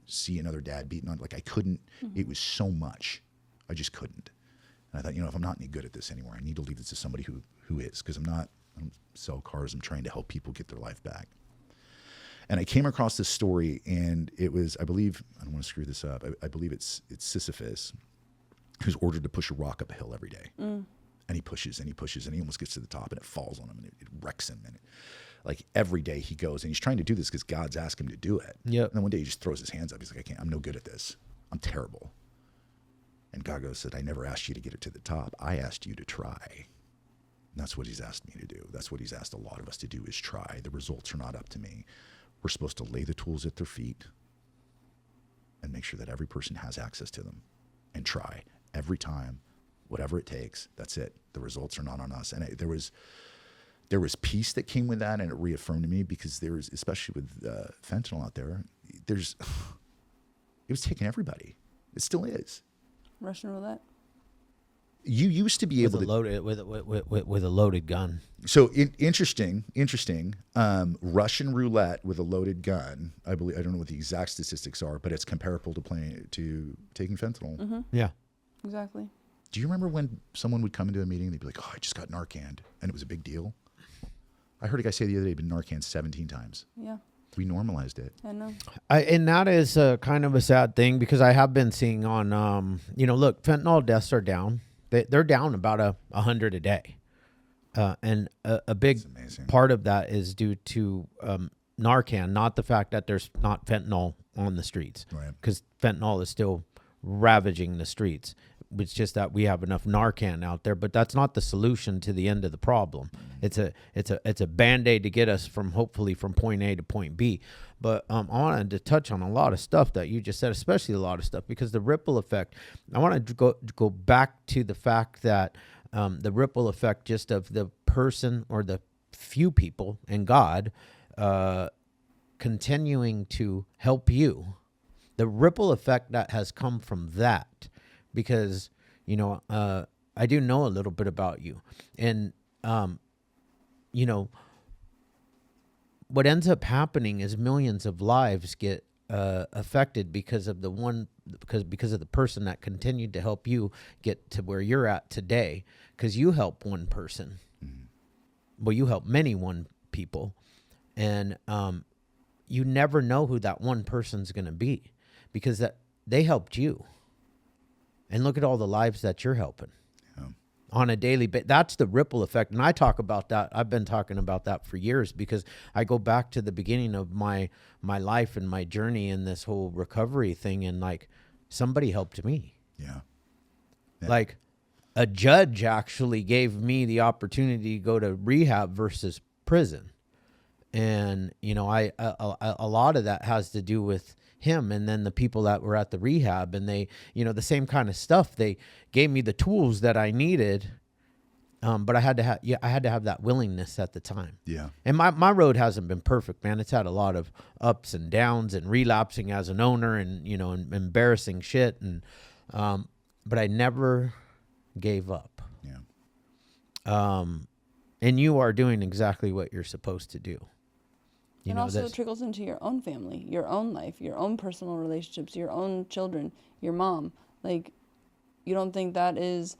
see another dad beating on, like I couldn't, it was so much. I just couldn't. And I thought, you know, if I'm not any good at this anymore, I need to leave this to somebody who is, because I don't sell cars. I'm trying to help people get their life back. And I came across this story and it was, I believe, I don't want to screw this up. I believe it's Sisyphus who's ordered to push a rock up a hill every day. And he pushes and he pushes and he almost gets to the top and it falls on him and it wrecks him. And like every day he goes and he's trying to do this because God's asked him to do it. Yep. And then one day he just throws his hands up. He's like, I'm no good at this. I'm terrible. And God said, I never asked you to get it to the top. I asked you to try. And that's what he's asked me to do. That's what he's asked a lot of us to do, is try. The results are not up to me. We're supposed to lay the tools at their feet and make sure that every person has access to them and try every time, whatever it takes. That's it. The results are not on us. And there was peace that came with that, and it reaffirmed to me, because there was, especially with fentanyl out there, it was taking everybody. It still is. Russian roulette. You used to be able to with a loaded gun. So interesting. Russian roulette with a loaded gun. I believe, I don't know what the exact statistics are, but it's comparable to taking fentanyl. Yeah, exactly. Do you remember when someone would come into a meeting and they'd be like, "Oh, I just got Narcan," and it was a big deal? I heard a guy say the other day he'd been Narcan 17 times. Yeah. We normalized it. I know. And that is kind of a sad thing, because I have been seeing on, look, fentanyl deaths are down. They're down about 100 a day. And a big part of that is due to Narcan, not the fact that there's not fentanyl on the streets. Right. Because fentanyl is still ravaging the streets. It's just that we have enough Narcan out there, but that's not the solution to the end of the problem. It's a Band-Aid to get us hopefully from point A to point B. But I wanted to touch on a lot of stuff that you just said, especially a lot of stuff, because the ripple effect. I want to go back to the fact that the ripple effect just of the person or the few people and God continuing to help you. The ripple effect that has come from that. Because, I do know a little bit about you. And, what ends up happening is millions of lives get affected because of because of the person that continued to help you get to where you're at today. Because you help one person. Well, you help many people. And you never know who that one person's going to be, because they helped you. And look at all the lives that you're helping on a daily basis. That's the ripple effect. And I talk about that. I've been talking about that for years, because I go back to the beginning of my life and my journey in this whole recovery thing. And like, somebody helped me. Yeah. Like a judge actually gave me the opportunity to go to rehab versus prison. And, a lot of that has to do with him, and then the people that were at the rehab, and they, the same kind of stuff. They gave me the tools that I needed, but I had to have that willingness at the time. Yeah. And my road hasn't been perfect, man. It's had a lot of ups and downs, and relapsing as an owner, and and embarrassing shit, and but I never gave up. Yeah. And you are doing exactly what you're supposed to do. And also it trickles into your own family, your own life, your own personal relationships, your own children, your mom. Like, you don't think that is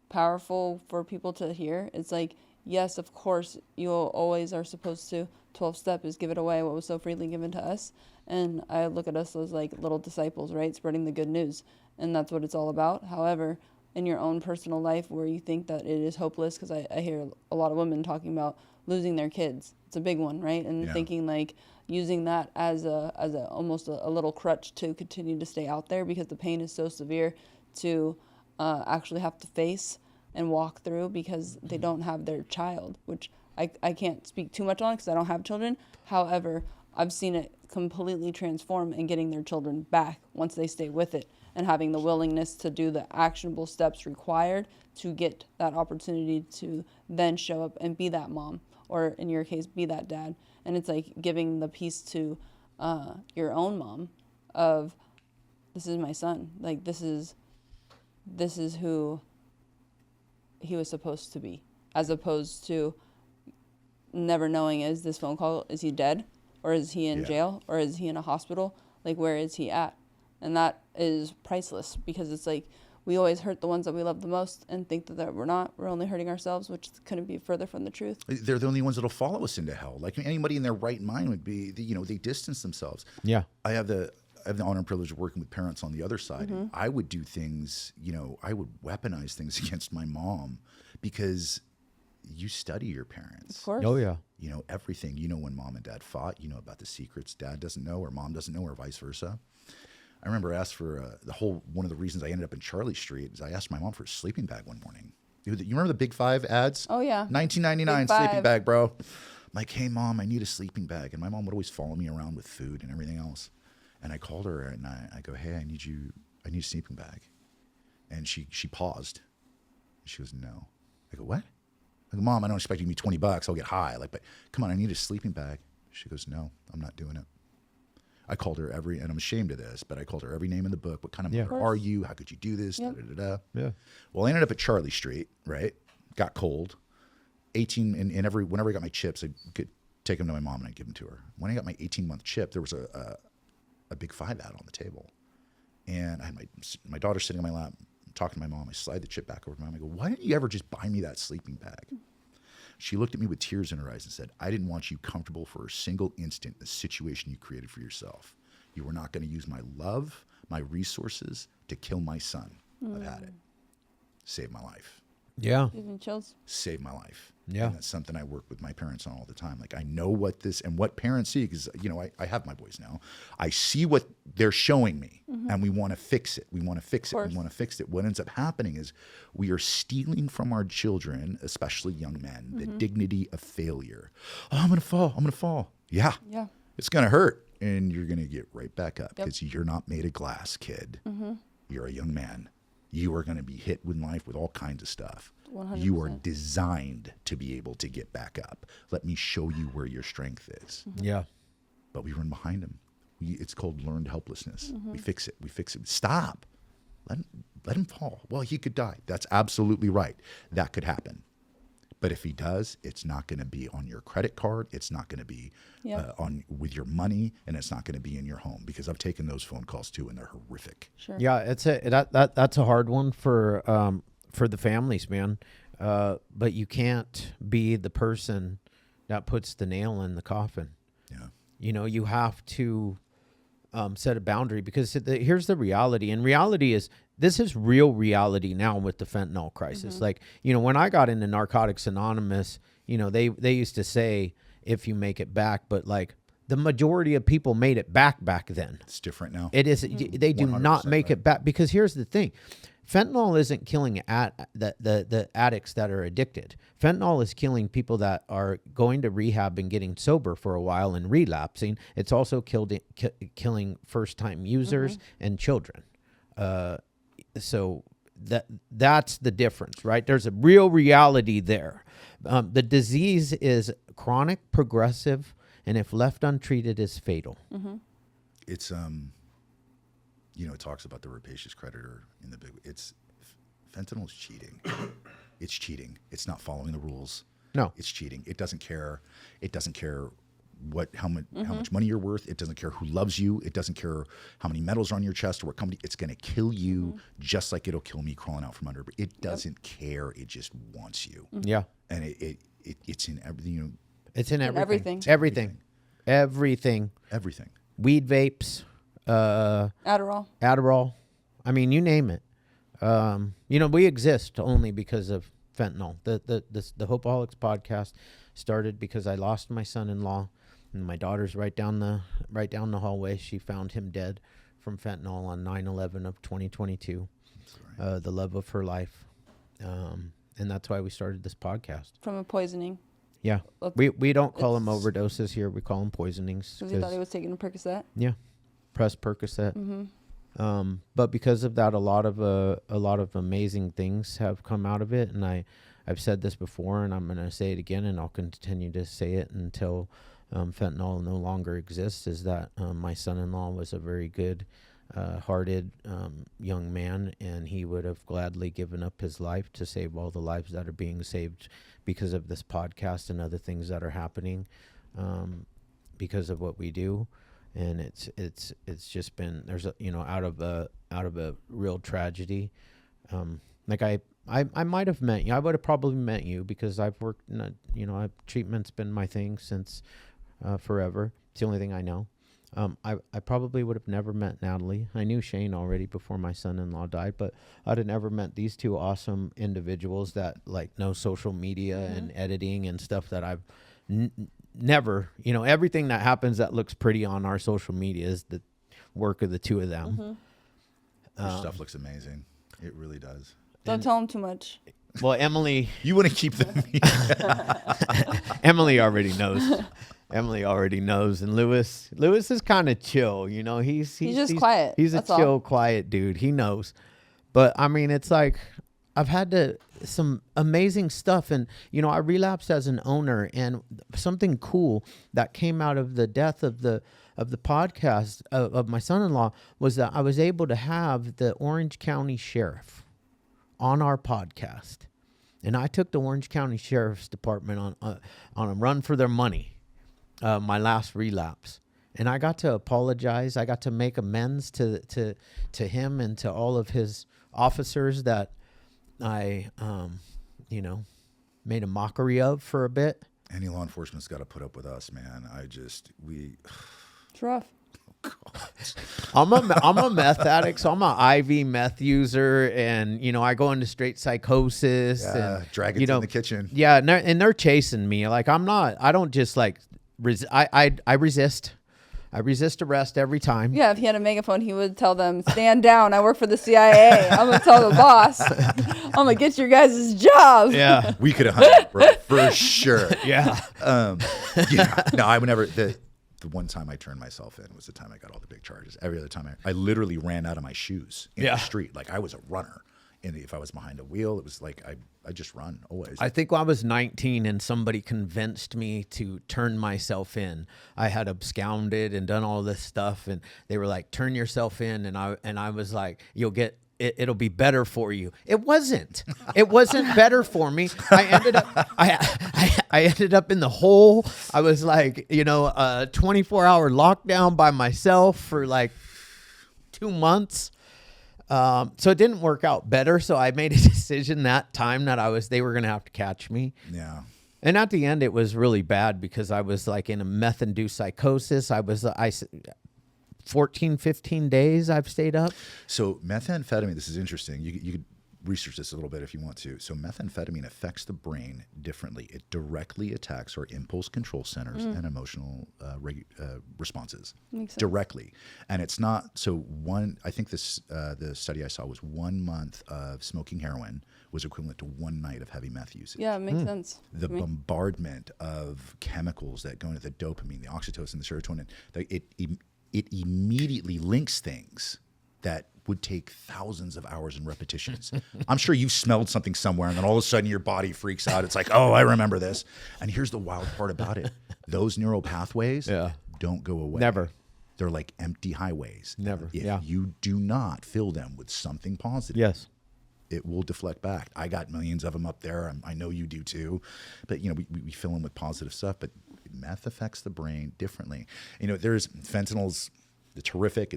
powerful for people to hear? It's like, yes, of course, you always are supposed to. 12th step is give it away, what was so freely given to us. And I look at us as like little disciples, right? Spreading the good news. And that's what it's all about. However, in your own personal life where you think that it is hopeless, because I hear a lot of women talking about, losing their kids. It's a big one, right? And Yeah. thinking like using that as a almost a little crutch to continue to stay out there because the pain is so severe to actually have to face and walk through because they don't have their child, which I can't speak too much on because I don't have children. However, I've seen it completely transform and getting their children back once they stay with it and having the willingness to do the actionable steps required to get that opportunity to then show up and be that mom, or in your case, be that dad. And it's like giving the piece to your own mom of, this is my son. Like, this is who he was supposed to be, as opposed to never knowing, is this phone call, is he dead, or is he in jail, or is he in a hospital? Like, where is he at? And that is priceless, because it's like we always hurt the ones that we love the most and think that we're not. We're only hurting ourselves, which couldn't be further from the truth. They're the only ones that'll follow us into hell. Like anybody in their right mind would be, they distance themselves. Yeah. I have the honor and privilege of working with parents on the other side. And I would do things, I would weaponize things against my mom because you study your parents. Of course. Oh yeah. You know everything. You know when mom and dad fought. You know about the secrets dad doesn't know or mom doesn't know, or vice versa. I remember I asked for one of the reasons I ended up in Charlie Street is I asked my mom for a sleeping bag one morning. You remember the Big Five ads? Oh yeah. $19.99 Big Five. sleeping bag, bro. I'm like, hey mom, I need a sleeping bag. And my mom would always follow me around with food and everything else. And I called her and I go, hey, I need a sleeping bag. And she paused. She goes, no. I go, what? I go, mom, I don't expect you to give me $20. I'll get high. But come on, I need a sleeping bag. She goes, no, I'm not doing it. I called her and I'm ashamed of this, but I called her every name in the book. What kind of mother are you? How could you do this? Yep. Da, da, da, da. Yeah. Well, I ended up at Charlie Street, right? Got cold. 18, and whenever I got my chips, I could take them to my mom and I'd give them to her. When I got my 18-month chip, there was a Big Five ad on the table. And I had my daughter sitting on my lap, talking to my mom. I slide the chip back over to my mom. I go, why didn't you ever just buy me that sleeping bag? She looked at me with tears in her eyes and said, I didn't want you comfortable for a single instant in the situation you created for yourself. You were not going to use my love, my resources to kill my son. I've had it. Saved my life. Yeah. Even chills. Saved my life. Yeah. And that's something I work with my parents on all the time. Like, I know what this and what parents see, because, I have my boys now. I see what they're showing me, and we want to fix it. We want to fix it. We want to fix it. What ends up happening is we are stealing from our children, especially young men, the dignity of failure. Oh, I'm going to fall. I'm going to fall. Yeah. Yeah. It's going to hurt, and you're going to get right back up because you're not made of glass, kid. You're a young man. You are going to be hit with life with all kinds of stuff. 100%. You are designed to be able to get back up. Let me show you where your strength is. Yeah. But we run behind him. It's called learned helplessness. We fix it. We fix it. Stop. Let him fall. Well, he could die. That's absolutely right. That could happen. But if he does, it's not going to be on your credit card. It's not going to be on with your money, and it's not going to be in your home, because I've taken those phone calls too, and they're horrific. Sure. Yeah, that's a hard one for the families, man. But you can't be the person that puts the nail in the coffin. Yeah. You have to set a boundary, because here's the reality. And reality is, this is real reality now with the fentanyl crisis. Like, when I got into Narcotics Anonymous, they used to say, if you make it back, but like the majority of people made it back then. It's different now. It is. They do not make it back, because here's the thing. Fentanyl isn't killing the addicts that are addicted. Fentanyl is killing people that are going to rehab and getting sober for a while and relapsing. It's also killing first-time users and children. So that's the difference, right? There's a real reality there. The disease is chronic, progressive, and if left untreated, is fatal. It's it talks about the rapacious creditor in the big. Fentanyl is cheating. It's cheating. It's not following the rules. No, it's cheating. It doesn't care. It doesn't care how much money you're worth. It doesn't care who loves you. It doesn't care how many medals are on your chest or what company. It's going to kill you just like it'll kill me crawling out from under. But it doesn't care. It just wants you. Yeah, and it's in everything. It's in everything. Everything. Everything. Weed vapes. Adderall. I mean, you name it. We exist only because of fentanyl. The Hopeaholics podcast started because I lost my son-in-law, and my daughter's right down the hallway. She found him dead from fentanyl on 9/11 of 2022. The love of her life, and that's why we started this podcast. From a poisoning. Yeah, we don't call them overdoses here. We call them poisonings. Because he thought he was taking a Percocet. Yeah, press Percocet. But because of that, a lot of amazing things have come out of it, and I've said this before, and I'm going to say it again, and I'll continue to say it until fentanyl no longer exists. Is that my son-in-law was a very good hearted young man, and he would have gladly given up his life to save all the lives that are being saved because of this podcast and other things that are happening because of what we do. And it's just been, there's a, out of a real tragedy. Like I might have met you. I would have probably met you because I've worked in treatment's been my thing since forever. It's the only thing I know. I probably would have never met Natalie. I knew Shane already before my son-in-law died, but I'd have never met these two awesome individuals that know social media and editing and stuff that I've never, everything that happens that looks pretty on our social media is the work of the two of them. Your stuff looks amazing. It really does. Don't tell him too much. Well, Emily, you want to keep them. Emily already knows. Emily already knows, and Lewis is kind of chill, He's just quiet. He's a chill, quiet dude. He knows, but I mean, it's like I've had some amazing stuff, and I relapsed as an owner, and something cool that came out of the death of the podcast of my son-in-law was that I was able to have the Orange County Sheriff on our podcast, and I took the Orange County Sheriff's Department on a run for their money. My last relapse, and I got to apologize. I got to make amends to him and to all of his officers that I, made a mockery of for a bit. Any law enforcement's got to put up with us, man. It's rough. I'm a meth addict, so I'm an IV meth user, and I go into straight psychosis. Yeah, and, drag it in the kitchen. Yeah, and they're chasing me. Like I don't just like. I resist. I resist arrest every time. Yeah, if he had a megaphone, he would tell them, "Stand down. I work for the CIA. I'm gonna tell the boss. I'm gonna get your guys' job." Yeah, we could have hunted, bro, for sure. Yeah. No, I would never. The one time I turned myself in was the time I got all the big charges. Every other time I literally ran out of my shoes in the street. Like I was a runner. And if I was behind a wheel, it was like I just run always. I think when I was 19 and somebody convinced me to turn myself in, I had absconded and done all this stuff, and they were like, "Turn yourself in," and I was like, "You'll get it. It'll be better for you." It wasn't. It wasn't better for me. I ended up in the hole. I was like, a 24-hour lockdown by myself for like 2 months. So it didn't work out better. So I made a decision that time that they were going to have to catch me. Yeah. And at the end, it was really bad because I was like in a meth-induced psychosis. I 14, 15 days I've stayed up. So methamphetamine, this is interesting. You could research this a little bit if you want to. So methamphetamine affects the brain differently. It directly attacks our impulse control centers and emotional responses. Makes sense. Directly. And it's not, I think this, the study I saw was 1 month of smoking heroin was equivalent to 1 night of heavy meth usage. Yeah, it makes sense. The bombardment of chemicals that go into the dopamine, the oxytocin, the serotonin, it immediately links things that would take thousands of hours and repetitions. I'm sure you've smelled something somewhere and then all of a sudden your body freaks out. It's like, oh, I remember this. And here's the wild part about it. Those neural pathways don't go away. Never. They're like empty highways. Never. If you do not fill them with something positive, yes, it will deflect back. I got millions of them up there. I know you do too. But, we fill them with positive stuff. But meth affects the brain differently. There's fentanyl's terrific.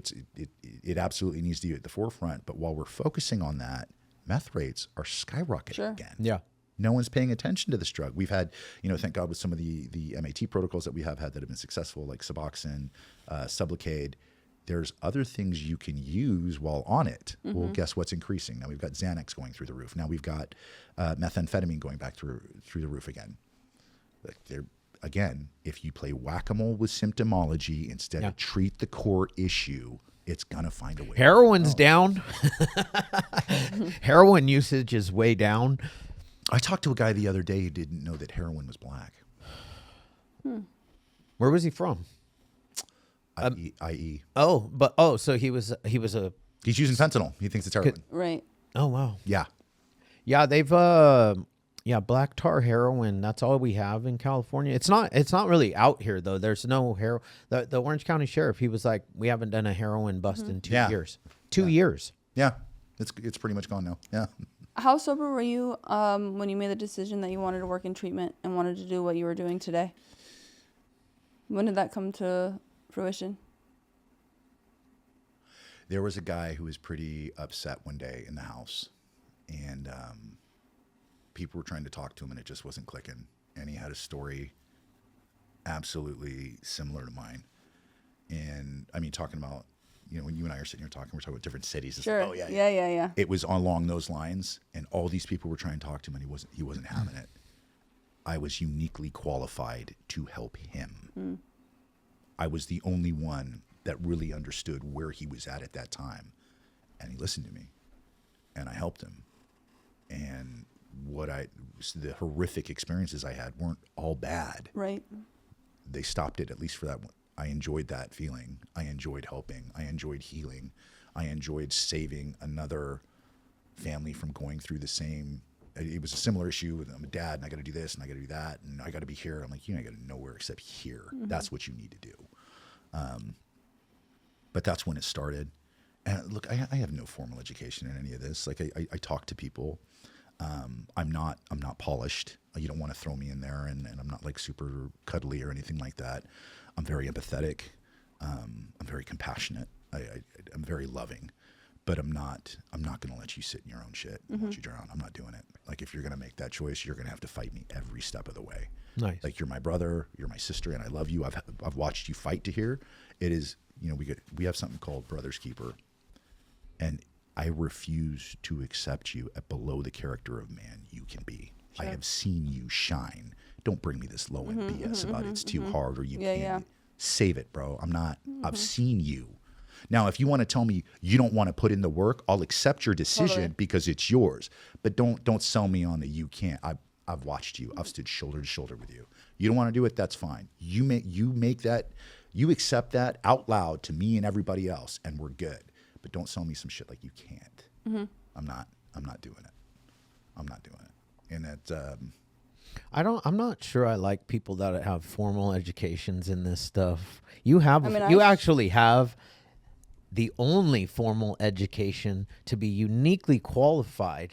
It absolutely needs to be at the forefront. But while we're focusing on that, meth rates are skyrocketing again. Yeah. No one's paying attention to this drug. We've had, thank God with some of the MAT protocols that we have had that have been successful, like Suboxone, Sublocade, there's other things you can use while on it. Well, guess what's increasing? Now we've got Xanax going through the roof. Now we've got methamphetamine going back through the roof again. Again, if you play whack-a-mole with symptomology instead of treat the core issue, it's gonna find a way. Heroin's down. Heroin usage is way down. I talked to a guy the other day who didn't know that heroin was black. Where was he from? I.e. So he was a. He's using fentanyl. He thinks it's heroin. Right. Oh wow. Yeah. They've black tar heroin. That's all we have in California. It's not really out here though. There's no heroin. The Orange County Sheriff, he was like, we haven't done a heroin bust in 2 years. 2 years. Yeah. It's pretty much gone now. Yeah. How sober were you when you made the decision that you wanted to work in treatment and wanted to do what you were doing today? When did that come to fruition? There was a guy who was pretty upset one day in the house, and people were trying to talk to him, and it just wasn't clicking. And he had a story absolutely similar to mine. And I mean, talking about, when you and I are sitting here talking, we're talking about different cities. It's Sure. like, Yeah. It was along those lines, and all these people were trying to talk to him, and he wasn't having it. I was uniquely qualified to help him. I was the only one that really understood where he was at that time, and he listened to me, and I helped him. And the horrific experiences I had weren't all bad. Right. They stopped it, at least for that one. I enjoyed that feeling. I enjoyed helping. I enjoyed healing. I enjoyed saving another family from going through the same. It was a similar issue. I'm a dad, and I got to do this, and I got to do that, and I got to be here. I'm like, I got to nowhere except here. That's what you need to do. But that's when it started. And look, I have no formal education in any of this. Like I talk to people. I'm not polished. You don't want to throw me in there, and I'm not like super cuddly or anything like that. I'm very empathetic. I'm very compassionate. I'm very loving, but I'm not going to let you sit in your own shit and watch you drown. I'm not doing it. Like, if you're going to make that choice, you're going to have to fight me every step of the way. Nice. Like, you're my brother, you're my sister, and I love you. I've watched you fight to here. It is, we have something called Brother's Keeper, and I refuse to accept you at below the character of man you can be. Sure. I have seen you shine. Don't bring me this low end BS about it's too hard or you can't. Yeah. Save it, bro. I'm not. I've seen you. Now, if you want to tell me you don't want to put in the work, I'll accept your decision because it's yours. But don't sell me on that you can't. I've watched you. I've stood shoulder to shoulder with you. You don't want to do it, that's fine. You make that, you accept that out loud to me and everybody else, and we're good. But don't sell me some shit like you can't. I'm not doing it. I'm not doing it. And that I'm not sure I like people that have formal educations in this stuff. You actually have the only formal education to be uniquely qualified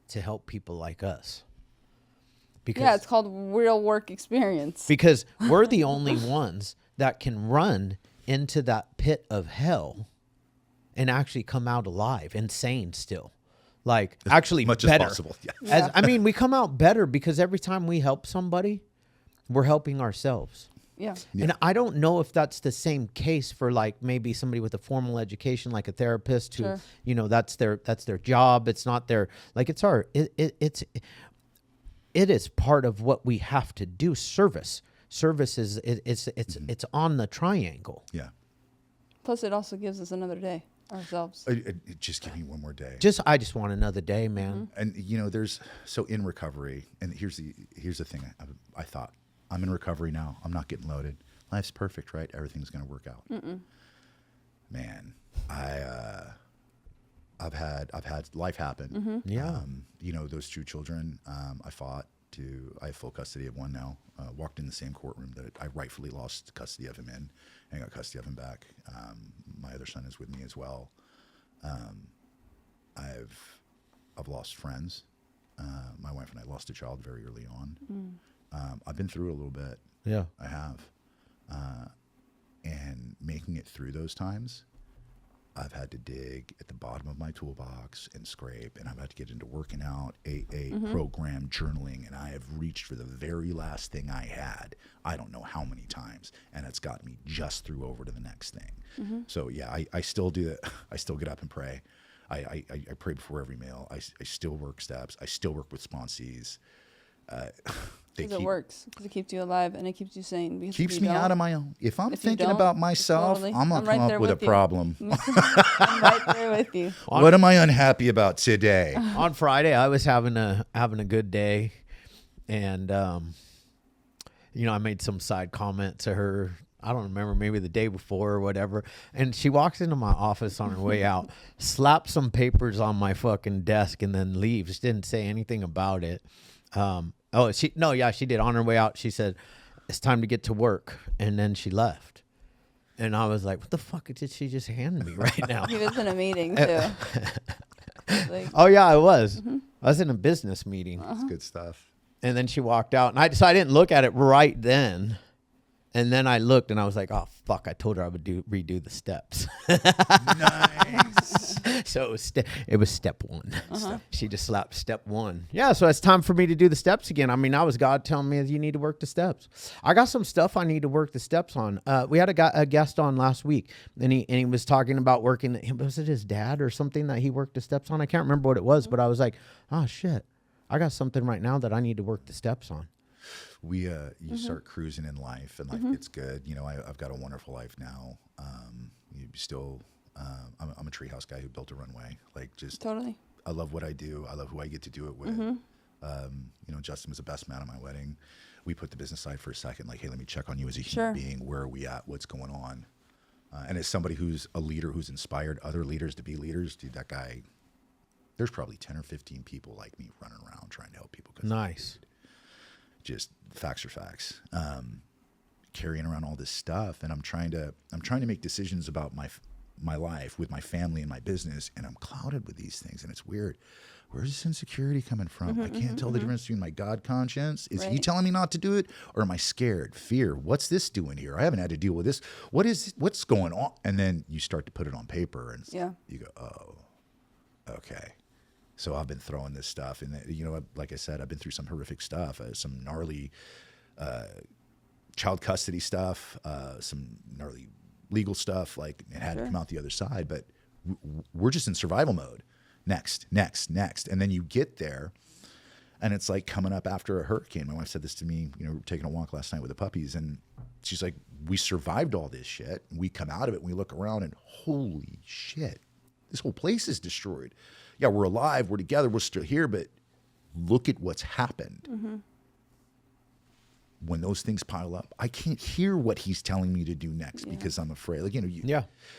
to help people like us. Because, it's called real work experience. Because we're the only ones that can run into that pit of hell and actually come out alive and sane still. Like, actually much better. as possible. Yeah. We come out better because every time we help somebody, we're helping ourselves. Yeah. And I don't know if that's the same case for like maybe somebody with a formal education, like a therapist who, that's their job. It's not their, like, it's it is part of what we have to do. Service is it's on the triangle. Yeah. Plus, it also gives us another day ourselves. Just give me one more day. I just want another day, man. And in recovery, and here's the thing. I thought, I'm in recovery now. I'm not getting loaded. Life's perfect, right? Everything's going to work out. Man, I've had life happen. Yeah. Those two children, I have full custody of one now. Walked in the same courtroom that I rightfully lost custody of him in, and got custody of him back. My other son is with me as well. I've lost friends. My wife and I lost a child very early on. I've been through a little bit. Yeah, I have. And making it through those times I've had to dig at the bottom of my toolbox and scrape, and I've had to get into working out, AA program, journaling, and I have reached for the very last thing I had. I don't know how many times, and it's got me just through over to the next thing. So yeah, I still do that. I still get up and pray. I pray before every meal. I still work steps. I still work with sponsees. Because it works. Because it keeps you alive and it keeps you sane. Because keeps me out of my own. If I'm thinking about myself, totally. I'm going to come up with a problem. I'm right there with you. What am I unhappy about today? On Friday, I was having a good day, and I made some side comment to her. I don't remember, maybe the day before or whatever. And she walks into my office on her way out, slaps some papers on my fucking desk, and then leaves. Didn't say anything about it. She did. On her way out, she said, "It's time to get to work," and then she left. And I was like, "What the fuck did she just hand me right now?" He was in a meeting too. Oh yeah, I was. I was in a business meeting. That's good stuff. And then she walked out, and so I didn't look at it right then. And then I looked, and I was like, "Oh fuck!" I told her I would redo the steps. Nice. So it was step one. She just slapped step one. Yeah, so it's time for me to do the steps again. I mean, that was God telling me you need to work the steps. I got some stuff I need to work the steps on. We had a guest on last week, and he was talking about working. Was it his dad or something that he worked the steps on? I can't remember what it was, but I was like, "Oh shit, I got something right now that I need to work the steps on." You start cruising in life, and life gets good. I've got a wonderful life now. I'm a treehouse guy who built a runway. Totally. I love what I do. I love who I get to do it with. Justin was the best man at my wedding. We put the business side for a second. Like, hey, let me check on you as a human being. Where are we at? What's going on? And as somebody who's a leader, who's inspired other leaders to be leaders, dude, that guy. There's probably 10 or 15 people like me running around trying to help people. Nice. Just facts are facts. Carrying around all this stuff, and I'm trying to make decisions about my life with my family and my business, and I'm clouded with these things, and it's weird. Where's this insecurity coming from? I can't tell the difference between my God conscience. Is he telling me not to do it, or am I scared? Fear. What's this doing here? I haven't had to deal with this. What's going on? And then you start to put it on paper, and you go, oh, okay. So I've been throwing this stuff, and like I said, I've been through some horrific stuff, some gnarly child custody stuff, some gnarly legal stuff. Like, it had to come out the other side, but we're just in survival mode. Next, and then you get there, and it's like coming up after a hurricane. My wife said this to me. We're taking a walk last night with the puppies, and she's like, "We survived all this shit. We come out of it, and we look around, and holy shit, this whole place is destroyed." Yeah, we're alive, we're together, we're still here, but look at what's happened. When those things pile up, I can't hear what he's telling me to do next because I'm afraid. Like,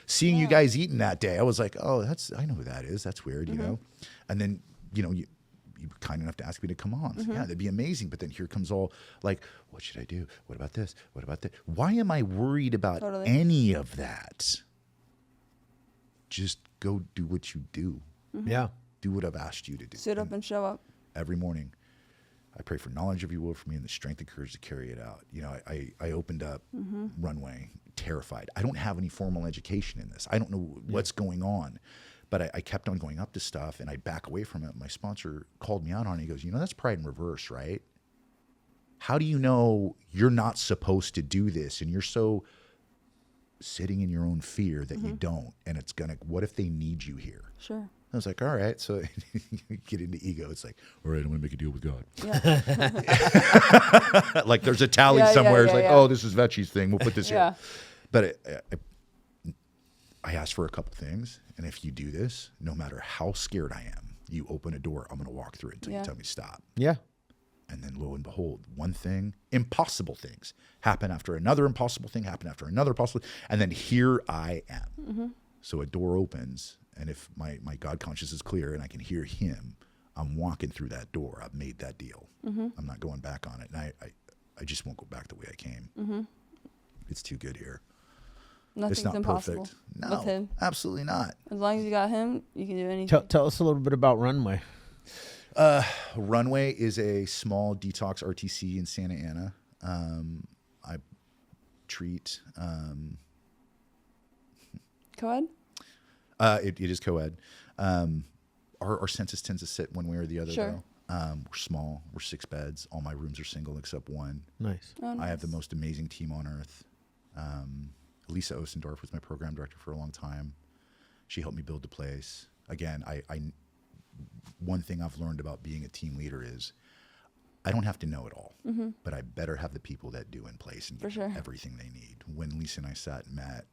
seeing you guys eating that day, I was like, oh, I know who that is. That's weird, And then, you were kind enough to ask me to come on. So, yeah, that'd be amazing. But then here comes all like, what should I do? What about this? What about that? Why am I worried about any of that? Just go do what you do. Yeah. Do what I've asked you to do. Sit up and show up. Every morning, I pray for knowledge of your will for me and the strength and courage to carry it out. I opened up Runway terrified. I don't have any formal education in this. I don't know what's going on. But I kept on going up to stuff, and I'd back away from it. My sponsor called me out on it. He goes, that's pride in reverse, right? How do you know you're not supposed to do this, and you're so sitting in your own fear that you don't, and what if they need you here? Sure. I was like, all right. So you get into ego. It's like, all right, I'm going to make a deal with God. Yeah. Like, there's a tally somewhere. It's like, oh, this is Vechi's thing. We'll put this here. But I asked for a couple things. And if you do this, no matter how scared I am, you open a door, I'm going to walk through it until you tell me stop. Yeah. And then lo and behold, one thing, impossible things happen after another impossible thing, happen after another impossible. And then here I am. So a door opens. And if my God conscience is clear and I can hear him, I'm walking through that door. I've made that deal. I'm not going back on it. And I just won't go back the way I came. It's too good here. Nothing's not impossible perfect. No, with him. Absolutely not. As long as you got him, you can do anything. Tell us a little bit about Runway. Runway is a small detox RTC in Santa Ana. I treat... Go ahead. It is co-ed. Our census tends to sit one way or the other, Sure. though. We're small. We're 6 beds. All my rooms are single except one. Nice. Oh, I have the nice. most amazing team on earth. Lisa Ostendorf was my program director for a long time. She helped me build the place. Again, one thing I've learned about being a team leader is I don't have to know it all, but I better have the people that do in place and For give them sure. everything they need. When Lisa and I sat and met,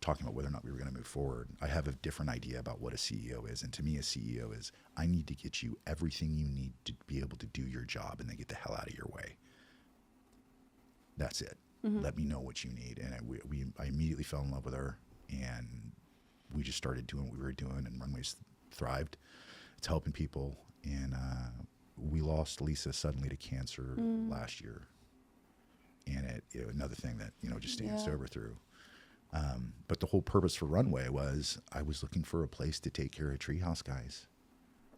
talking about whether or not we were going to move forward, I have a different idea about what a CEO is. And to me, a CEO is, I need to get you everything you need to be able to do your job and then get the hell out of your way. That's it. Let me know what you need. And I immediately fell in love with her, and we just started doing what we were doing, and Runways thrived. It's helping people. And we lost Lisa suddenly to cancer last year. And another thing that, just staying sober through. But the whole purpose for Runway was I was looking for a place to take care of treehouse guys.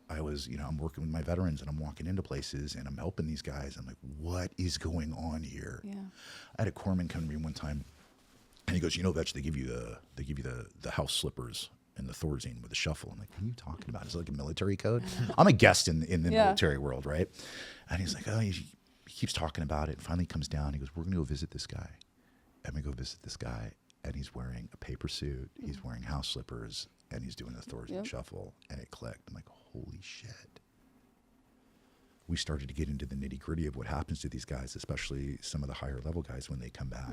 I'm working with my veterans, and I'm walking into places and I'm helping these guys. I'm like, what is going on here? Yeah. I had a corpsman come to me one time, and he goes, Vetch, they give you the house slippers and the Thorazine with the shuffle. I'm like, what are you talking about? Is it like a military code? I'm a guest in the military world, right? And he's like, oh, he keeps talking about it. Finally comes down. He goes, we're going to go visit this guy. And we go visit this guy, and he's wearing a paper suit. He's wearing house slippers, and he's doing the Thorazine shuffle. And it clicked. I'm like, holy shit. We started to get into the nitty gritty of what happens to these guys, especially some of the higher level guys when they come back.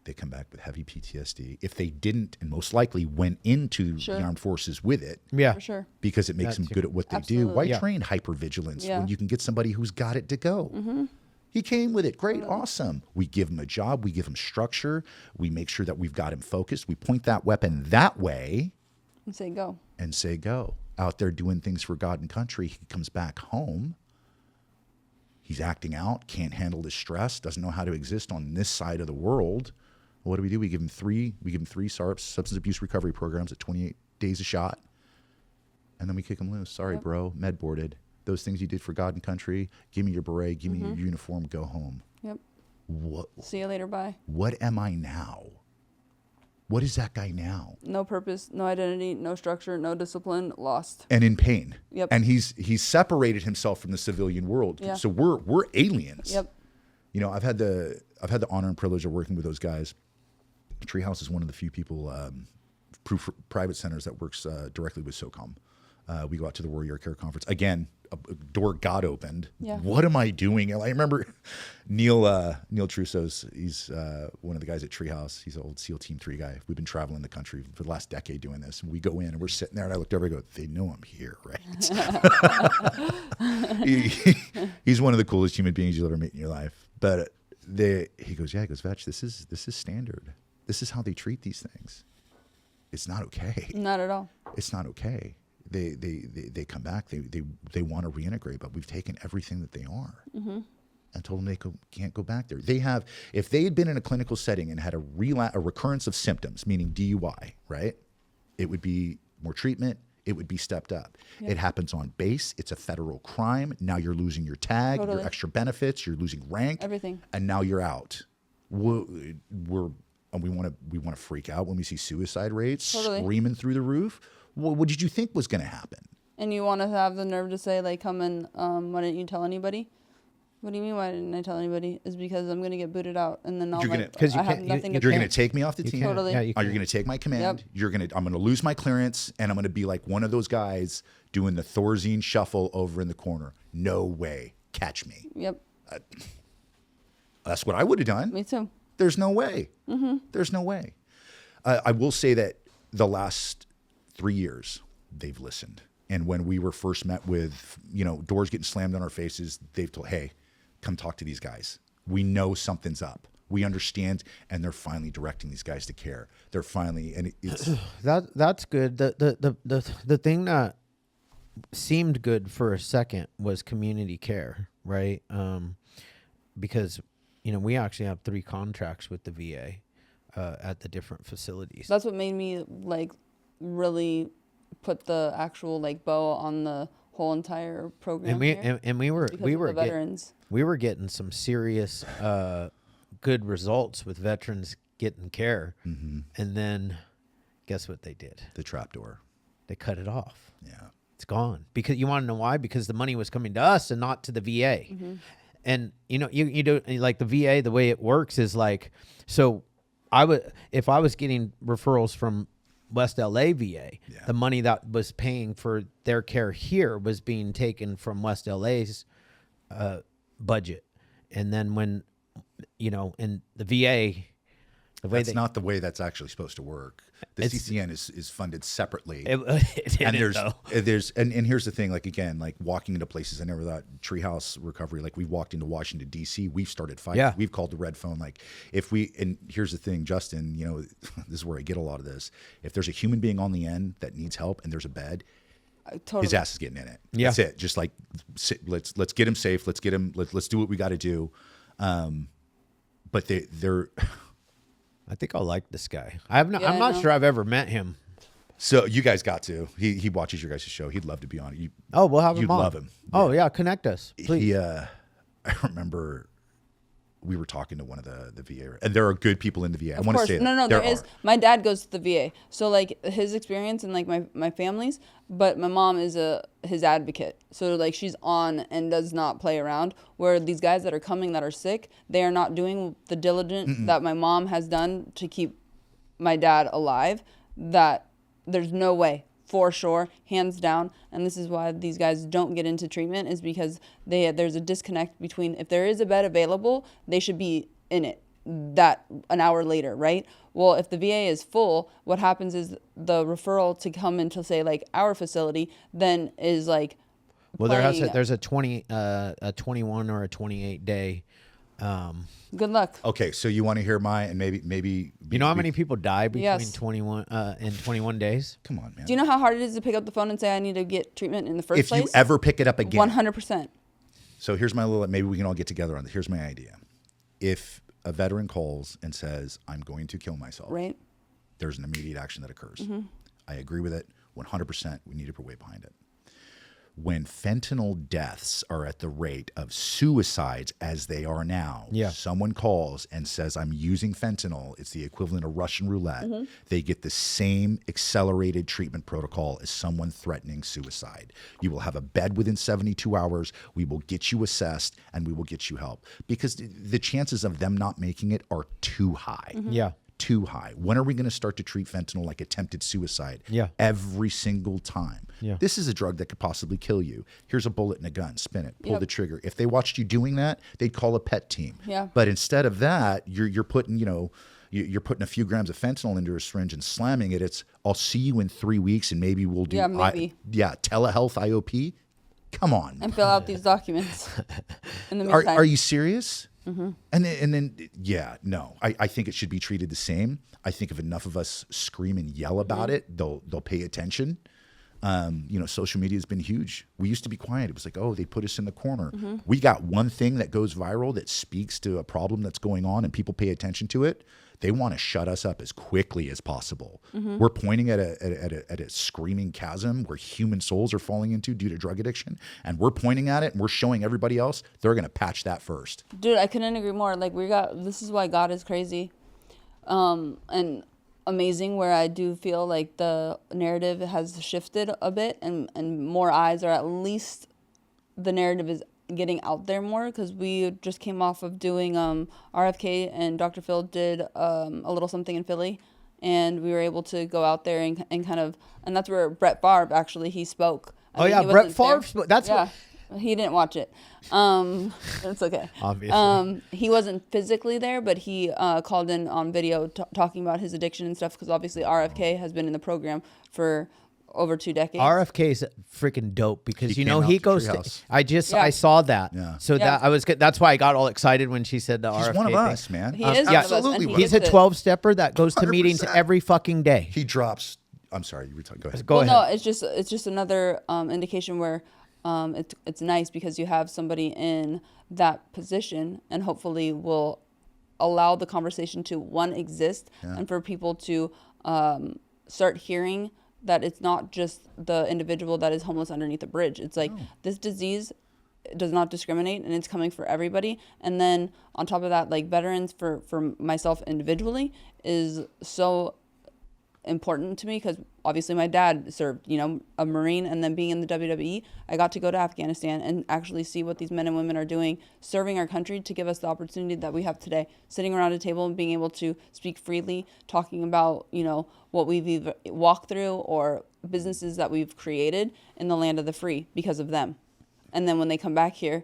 They come back with heavy PTSD. If they didn't, and most likely went into the armed forces with it, Yeah. For sure. because it makes them good at what they do. Why train hypervigilance when you can get somebody who's got it to go? He came with it. Great. Awesome. We give him a job. We give him structure. We make sure that we've got him focused. We point that weapon that way And say go. and say, go. Out there doing things for God and country. He comes back home. He's acting out, can't handle the stress, doesn't know how to exist on this side of the world. What do? We give him three SARPs, substance abuse recovery programs at 28 days a shot. And then we kick him loose. Sorry, bro, med boarded. Those things you did for God and country, give me your beret, give me your uniform, go home. Yep. What? See you later. Bye. What am I now? What is that guy now? No purpose, no identity, no structure, no discipline, lost. And in pain. Yep. And he's separated himself from the civilian world. Yeah. So we're aliens. Yep. I've had the honor and privilege of working with those guys. Treehouse is one of the few people, private centers that works directly with SOCOM. We go out to the Warrior Care Conference. Again, a door got opened. Yeah. What am I doing? I remember Neil Trusso's, he's one of the guys at Treehouse. He's an old SEAL Team 3 guy. We've been traveling the country for the last decade doing this. And we go in and we're sitting there, and I looked over and I go, they know I'm here, right? He's one of the coolest human beings you'll ever meet in your life. But he goes, Vetch, this is standard. This is how they treat these things. It's not okay. Not at all. It's not okay. They come back. They want to reintegrate, but we've taken everything that they are and told them they can't go back there. If they had been in a clinical setting and had a recurrence of symptoms, meaning DUI, right? It would be more treatment. It would be stepped up. It happens on base. It's a federal crime. Now you're losing your tag, your extra benefits. You're losing rank, Everything, and now you're out. We want to freak out when we see suicide rates screaming through the roof. What did you think was going to happen? And you want to have the nerve to say, like, come in, why didn't you tell anybody? What do you mean, why didn't I tell anybody? Is because I'm going to get booted out, and then I have nothing to You're going to take me off the team. Totally. Yeah, You're going to take my command. Yep. I'm going to lose my clearance, and I'm going to be like one of those guys doing the Thorazine shuffle over in the corner. No way. Catch me. Yep. That's what I would have done. Me too. There's no way. There's no way. I will say that the last 3 years, they've listened. And when we were first met with, doors getting slammed on our faces, they've told, hey, come talk to these guys. We know something's up. We understand. And they're finally directing these guys to care. They're finally, and it's. That's good. The thing that seemed good for a second was community care, right? Because, we actually have 3 contracts with the VA at the different facilities. That's what made me, really put the actual, bow on the whole entire program. We were veterans. We were getting some serious good results with veterans getting care. And then, Guess what they did? The trapdoor. They cut it off. Yeah. It's gone. Because you want to know why? Because the money was coming to us and not to the VA. And you know, you do like the VA, the way it works is like, so if I was getting referrals from West LA VA, the money that was paying for their care here was being taken from West LA's budget. And then when, you know, in the VA, That's not the way that's actually supposed to work. The CCN is funded separately. It and didn't, and here's the thing, like, again, like walking into places, I never thought Treehouse Recovery, like we walked into Washington, D.C., we've started fighting. Yeah. We've called the red phone. Like and here's the thing, Justin, you know, this is where I get a lot of this. If there's a human being on the end that needs help and there's a bed, his ass is getting in it. Yeah. That's it. Just like, let's get him safe. Let's get him, let's do what we got to do. But they're... I think I'll like this guy. I'm Yeah, not sure I've ever met him. So you guys got to. He watches your guys' show. He'd love to be on it. We'll have him You'd on. love him. Oh yeah, connect us, please. I remember we were talking to one of the VA, and there are good people in the VA. I want to say that. No, there is. My dad goes to the VA, so like his experience and like my family's, but my mom is his advocate. So like she's on and does not play around. Where these guys that are coming that are sick, they are not doing the diligence that my mom has done to keep my dad alive. That there's no way. For sure, hands down, and this is why these guys don't get into treatment, is because there's a disconnect between, if there is a bed available, they should be in it that an hour later, right? Well, if the VA is full, what happens is the referral to come into, say, like our facility, then is like, well, there's a 21 or a 28 day. Good luck. Okay, so you want to hear and maybe You know how many people die between Yes. 21 and 21 days? Come on, man. Do you know how hard it is to pick up the phone and say I need to get treatment in the first if place? you ever pick it up again, 100%. So here's my little. Maybe we can all get together on this. Here's my idea. If a veteran calls and says, "I'm going to kill myself," Right. there's an immediate action that occurs. I agree with it 100%. We need to put weight behind it. When fentanyl deaths are at the rate of suicides as they are now, someone calls and says, "I'm using fentanyl," it's the equivalent of Russian roulette. They get the same accelerated treatment protocol as someone threatening suicide. You will have a bed within 72 hours. We will get you assessed and we will get you help, because the chances of them not making it are too high. Yeah. Too high. When are we going to start to treat fentanyl like attempted suicide? Yeah. Every single time. Yeah. This is a drug that could possibly kill you. Here's a bullet and a gun. Spin it. Pull the trigger. If they watched you doing that, they'd call a pet team. Yeah. But instead of that, you're putting, you're putting a few grams of fentanyl into a syringe and slamming it. It's, "I'll see you in 3 weeks and maybe we'll do maybe. telehealth IOP." Come on. And fill out these documents in the meantime. Are you serious? And then no. I think it should be treated the same. I think if enough of us scream and yell about it, they'll pay attention. Social media has been huge. We used to be quiet. It was like, oh, they put us in the corner. We got one thing that goes viral that speaks to a problem that's going on and people pay attention to it. They want to shut us up as quickly as possible. We're pointing at a screaming chasm where human souls are falling into due to drug addiction, and we're pointing at it and we're showing everybody else they're going to patch that first. Dude, I couldn't agree more. Like this is why God is crazy, and amazing. Where I do feel like the narrative has shifted a bit, and more eyes, or at least the narrative is getting out there more, because we just came off of doing RFK, and Dr. Phil did a little something in Philly, and we were able to go out there and kind of, and that's where Brett Favre actually he spoke. Brett Favre spoke. That's what he didn't watch it. It's okay. Obviously. He wasn't physically there, but he called in on video talking about his addiction and stuff, because obviously RFK has been in the program for over 2 decades. RFK is freaking dope, because He he goes to, I saw that. Yeah. So that's why I got all excited when she said the RFK. He's one of thing. us, man. He is one of us, absolutely. and He's a 12-stepper that goes to meetings 100%. every fucking day. He drops. I'm sorry, you were talking. Go ahead. Go ahead. No, it's just another indication where it's nice, because you have somebody in that position, and hopefully will allow the conversation to exist, and for people to start hearing that it's not just the individual that is homeless underneath a bridge. It's like this disease does not discriminate, and it's coming for everybody. And then on top of that, like veterans, for myself individually, is so important to me because obviously my dad served, you know, a Marine, and then being in the WWE, I got to go to Afghanistan and actually see what these men and women are doing, serving our country to give us the opportunity that we have today, sitting around a table and being able to speak freely, talking about, you know, what we've either walked through or businesses that we've created in the land of the free because of them. And then when they come back here,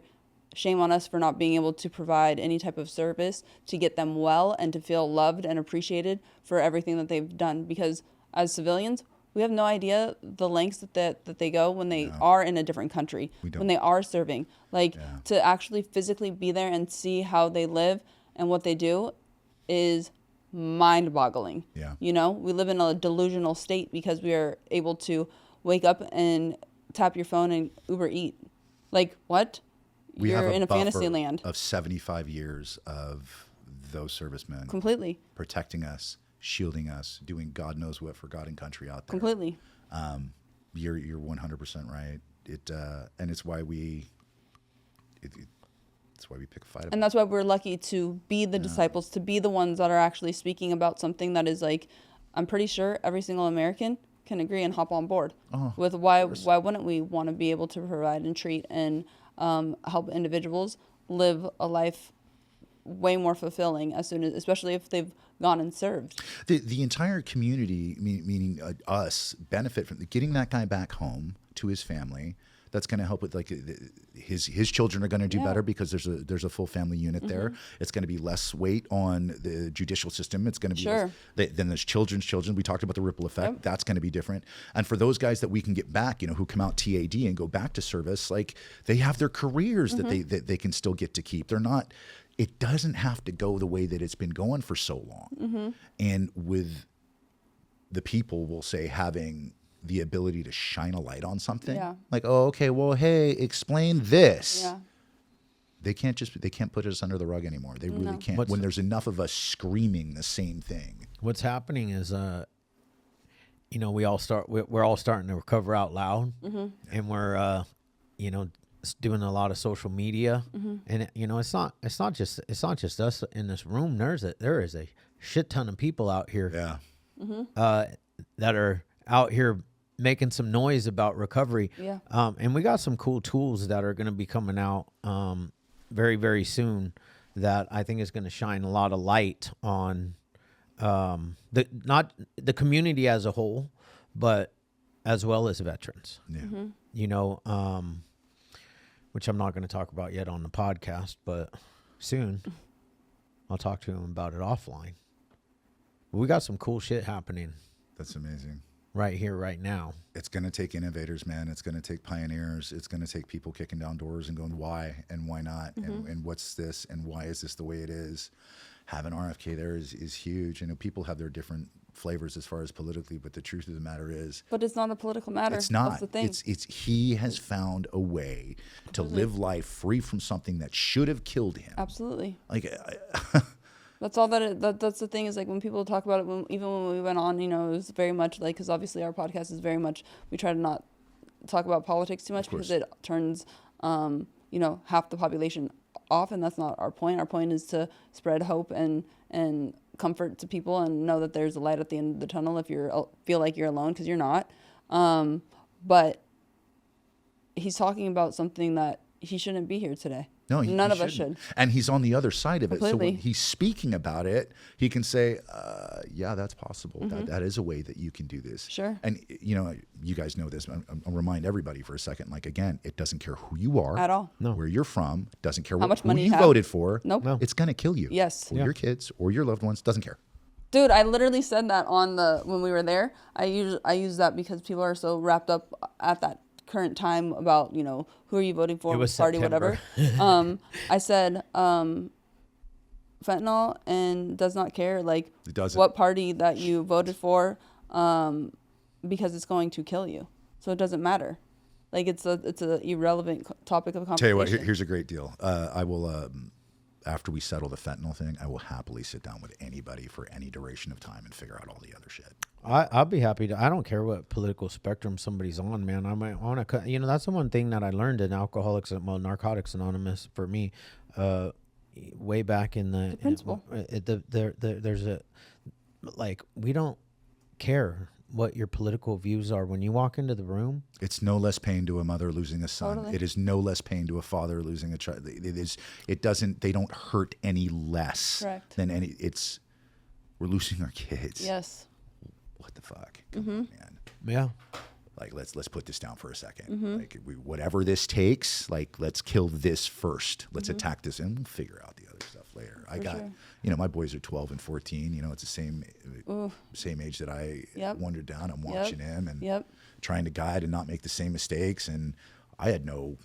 shame on us for not being able to provide any type of service to get them well and to feel loved and appreciated for everything that they've done. Because as civilians, we have no idea the lengths that they go when they are in a different country, when they are serving. Like, to actually physically be there and see how they live and what they do is mind-boggling. Yeah. You know, we live in a delusional state because we are able to wake up and tap your phone and Uber Eat. Like, what? We You're have in a buffer fantasy land. of 75 years of those servicemen Completely. protecting us, shielding us, doing God knows what for God and country out there. Completely. You're 100% right. And it's why it's why we pick a fight. And that's why we're lucky to be the disciples, to be the ones that are actually speaking about something that is like, I'm pretty sure every single American can agree and hop on board with why wouldn't we want to be able to provide and treat and help individuals live a life way more fulfilling especially if they've gone and served. The entire community, meaning us, benefit from getting that guy back home to his family. That's going to help with like his children are going to do better because there's a full family unit there. It's going to be less weight on the judicial system. It's going to be then there's children's children. We talked about the ripple effect. That's going to be different. And for those guys that we can get back, you know, who come out TAD and go back to service, like they have their careers that they can still get to keep. They're not. It doesn't have to go the way that it's been going for so long. And with the people, we'll say, having the ability to shine a light on something, like, oh, okay, well, hey, explain this. They can't put us under the rug anymore. They really can't. When there's enough of us screaming the same thing. What's happening is, you know, we're all starting to recover out loud, and we're, you know, doing a lot of social media, and you know, it's not just us in this room. There is a shit ton of people out here, that are out here making some noise about recovery. And we got some cool tools that are going to be coming out very, very soon that I think is going to shine a lot of light on not the community as a whole, but as well as veterans. You know, which I'm not going to talk about yet on the podcast, but soon I'll talk to him about it offline. But we got some cool shit happening. That's amazing. Right here, right now. It's going to take innovators, man. It's going to take pioneers. It's going to take people kicking down doors and going, why and why not? And what's this? And why is this the way it is? Having RFK there is huge. You know, people have their different flavors as far as politically, but the truth of the matter is. But it's not a political matter. It's not. That's the thing. It's he has found a way to live life free from something that should have killed him. Absolutely. Like, that's all that's the thing is like when people talk about it, even when we went on, you know, it was very much like, because obviously our podcast is very much, we try to not talk about politics too much because it turns, you know, half the population off, and that's not our point. Our point is to spread hope and comfort to people and know that there's a light at the end of the tunnel if you feel like you're alone, because you're not. But he's talking about something that he shouldn't be here today. No, none of us should. And he's on the other side of Completely. it. So when he's speaking about it, he can say, yeah, that's possible. That is a way that you can do this. Sure. And, you know, you guys know this. I'll remind everybody for a second. Like, again, it doesn't care who you are. At all. No. Where you're from. Doesn't care How much who money you you have. voted for. Nope. No. It's going to kill you. Yes. Or your kids or your loved ones. Doesn't care. Dude, I literally said that when we were there. I use that because people are so wrapped up at that current time about, you know, who are you voting for, It was party, September. whatever. I said fentanyl and does not care like It doesn't. what party that you voted for, because it's going to kill you. So it doesn't matter. Like it's a irrelevant topic of conversation. Tell you what, here's a great deal. I will, after we settle the fentanyl thing, I will happily sit down with anybody for any duration of time and figure out all the other shit. I'll be happy to. I don't care what political spectrum somebody's on, man. I might want to. You know, that's the one thing that I learned in Narcotics Anonymous for me, way back in the principle. there's a, like, we don't care what your political views are. When you walk into the room, It's no less pain to a mother losing a son. Totally. It is no less pain to a father losing a child. They don't hurt any less Correct. than we're losing our kids. Yes. What the fuck? Come on, man. yeah, Like, let's put this down for a second. Like, whatever this takes, like, let's kill this first. Let's attack this, and we'll figure out the other stuff later. I got, sure. my boys are 12 and 14. It's the same age that I Yep. wandered down. I'm watching him and Yep. trying to guide and not make the same mistakes. And I had no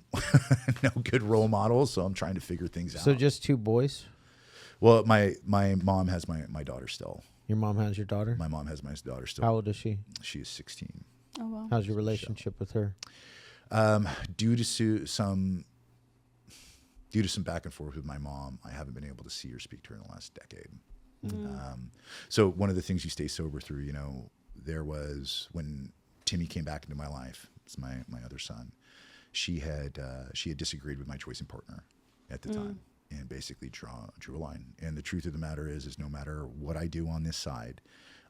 no good role models, so I'm trying to figure things out. so just 2 boys. Well, my mom has my daughter still. Your mom has your daughter. My mom has my daughter still. How old is she? She is 16. Oh, wow. How's your relationship with her? Due to some back and forth with my mom, I haven't been able to see or speak to her in the last decade. So one of the things you stay sober through, there was when Timmy came back into my life. It's my other son. She had disagreed with my choice in partner at the time, and basically drew a line. And the truth of the matter is no matter what I do on this side,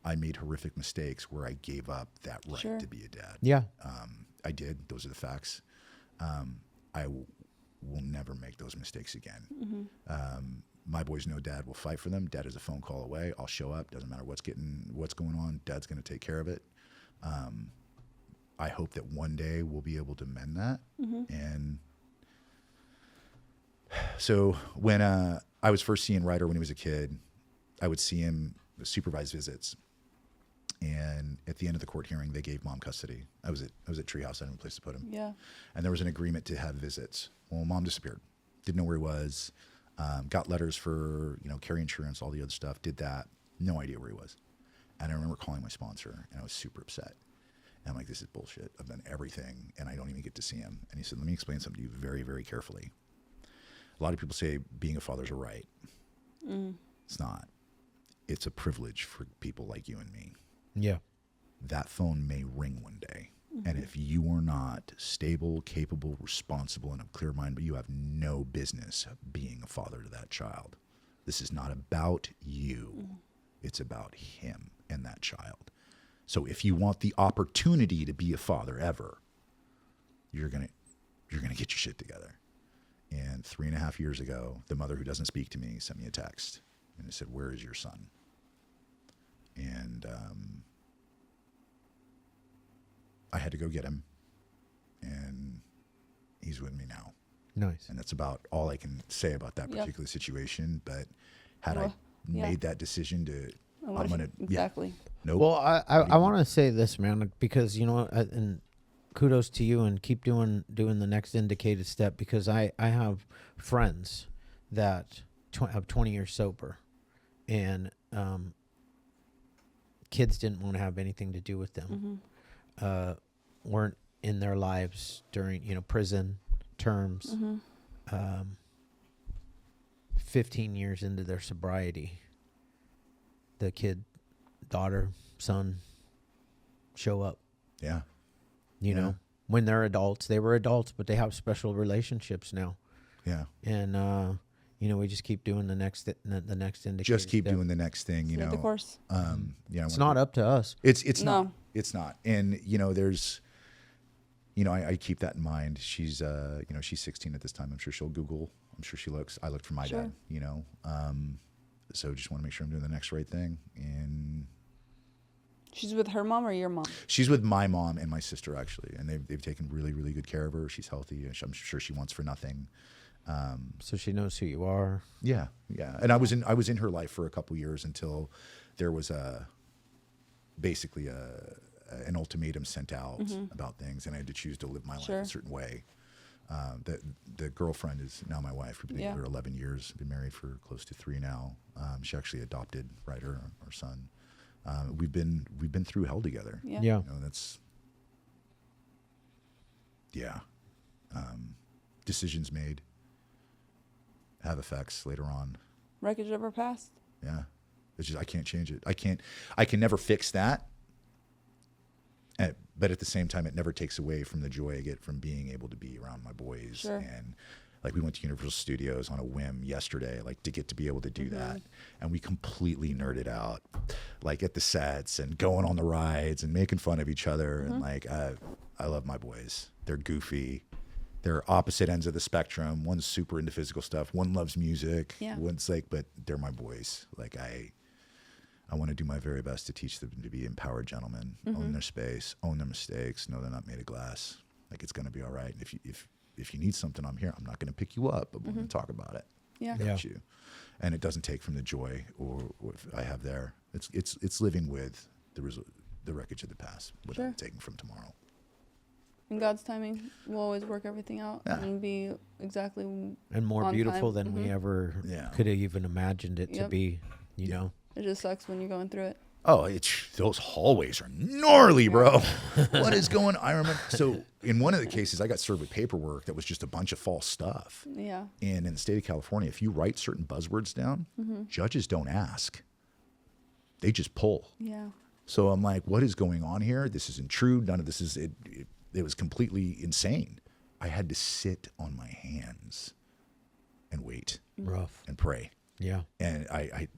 I made horrific mistakes where I gave up that right Sure. to be a dad. Yeah. I did. Those are the facts. I will never make those mistakes again. My boys know Dad will fight for them. Dad is a phone call away. I'll show up. Doesn't matter what's going on. Dad's going to take care of it. I hope that one day we'll be able to mend that. And so when I was first seeing Ryder when he was a kid, I would see him supervise visits. And at the end of the court hearing, they gave Mom custody. I was at Treehouse. I didn't have a place to put him. Yeah. And there was an agreement to have visits. Well, Mom disappeared. Didn't know where he was. Got letters for carry insurance, all the other stuff. Did that. No idea where he was. And I remember calling my sponsor, and I was super upset. And I'm like, this is bullshit. I've done everything, and I don't even get to see him. And he said, let me explain something to you very, very carefully. A lot of people say being a father is a right. It's not. It's a privilege for people like you and me. Yeah. That phone may ring one day. And if you are not stable, capable, responsible, and of clear mind, but you have no business being a father to that child. This is not about you. It's about him and that child. So if you want the opportunity to be a father ever, you're gonna get your shit together. And 3.5 years ago, the mother who doesn't speak to me sent me a text and it said, "Where is your son?" And I had to go get him, and he's with me now. Nice. And that's about all I can say about that particular situation. But had I made that decision I'm gonna exactly. Nope. Well, I want to say this, man, because and kudos to you, and keep doing the next indicated step, because I have friends that have 20 years sober, and kids didn't want to have anything to do with them. Weren't in their lives during prison terms. 15 years into their sobriety, the kid, daughter, son show up. Yeah. You know, when they're adults, they were adults, but they have special relationships now. Yeah. And we just keep doing the next indicator. Just keep doing the next thing, Stay the course. It's not up to us. It's No. not. It's not. And there's I keep that in mind. She's she's 16 at this time. I'm sure she'll Google. I'm sure she looks. I looked for my dad, so just want to make sure I'm doing the next right thing. And She's with her mom or your mom? she's with my mom and my sister, actually, and they've taken really, really good care of her. She's healthy. And I'm sure she wants for nothing. So she knows who you are. Yeah. And I was in her life for a couple years until there was basically an ultimatum sent out about things, and I had to choose to live my life a certain way. The girlfriend is now my wife. We've been together 11 years. Been married for close to 3 now. She actually adopted Ryder, our son. We've been through hell together. Yeah. That's decisions made have effects later on. Wreckage ever passed? Yeah. It's just I can't change it. I can never fix that. But at the same time, it never takes away from the joy I get from being able to be around my boys and Like we went to Universal Studios on a whim yesterday, like to get to be able to do that. And we completely nerded out, like at the sets and going on the rides and making fun of each other. And like, I love my boys. They're goofy. They're opposite ends of the spectrum. One's super into physical stuff. One loves music. Yeah. One's like, but they're my boys. Like I want to do my very best to teach them to be empowered gentlemen, own their space, own their mistakes, know they're not made of glass. Like it's going to be all right. And if you need something, I'm here. I'm not going to pick you up, but we're going to talk about it. Yeah. I got you. And it doesn't take from the joy or what I have there. It's living with the wreckage of the past without taking from tomorrow. In God's timing, we'll always work everything out and be exactly And more on beautiful time. than we ever could have even imagined it to be, you know? It just sucks when you're going through it. Oh, those hallways are gnarly, bro. What is going on? I remember. So in one of the cases, I got served with paperwork that was just a bunch of false stuff. Yeah. And in the state of California, if you write certain buzzwords down, judges don't ask. They just pull. Yeah. So I'm like, what is going on here? This isn't true. None of this is it. It was completely insane. I had to sit on my hands and wait. Rough. And pray. Yeah. And I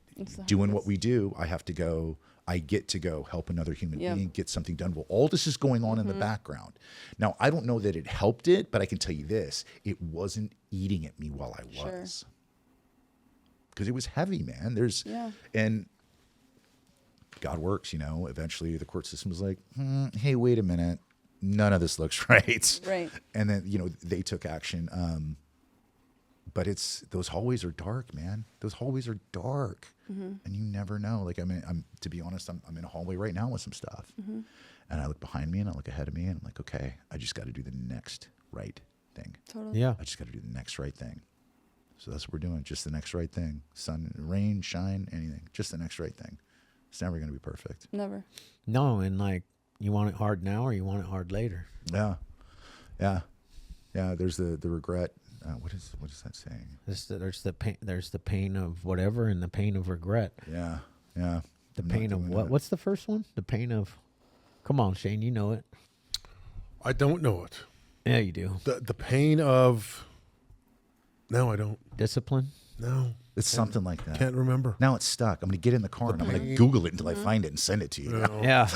doing what we do, I get to go help another human being get something done. Well, all this is going on in the background. Now, I don't know that it helped it, but I can tell you this, it wasn't eating at me while I was. Because it was heavy, man. And God works, you know. Eventually the court system was like, hey, wait a minute. None of this looks right. Right. And then, you know, they took action. But those hallways are dark, man. Those hallways are dark, and you never know. Like I'm to be honest, I'm in a hallway right now with some stuff, and I look behind me and I look ahead of me, and I'm like, okay, I just got to do the next right thing. Totally. Yeah. I just got to do the next right thing. So that's what we're doing. Just the next right thing. Sun, rain, shine, anything. Just the next right thing. It's never going to be perfect. Never. No, and like, you want it hard now or you want it hard later? Yeah. There's the regret. What is that saying? There's the pain of whatever and the pain of regret. Yeah. The pain of what? What's the first one? The pain of. Come on, Shane, you know it. I don't know it. Yeah, you do. The pain of. No, I don't. Discipline. No. It's something like that. Can't remember. Now it's stuck. I'm going to get in the car and I'm going to Google it until I find it and send it to you. No. Yeah.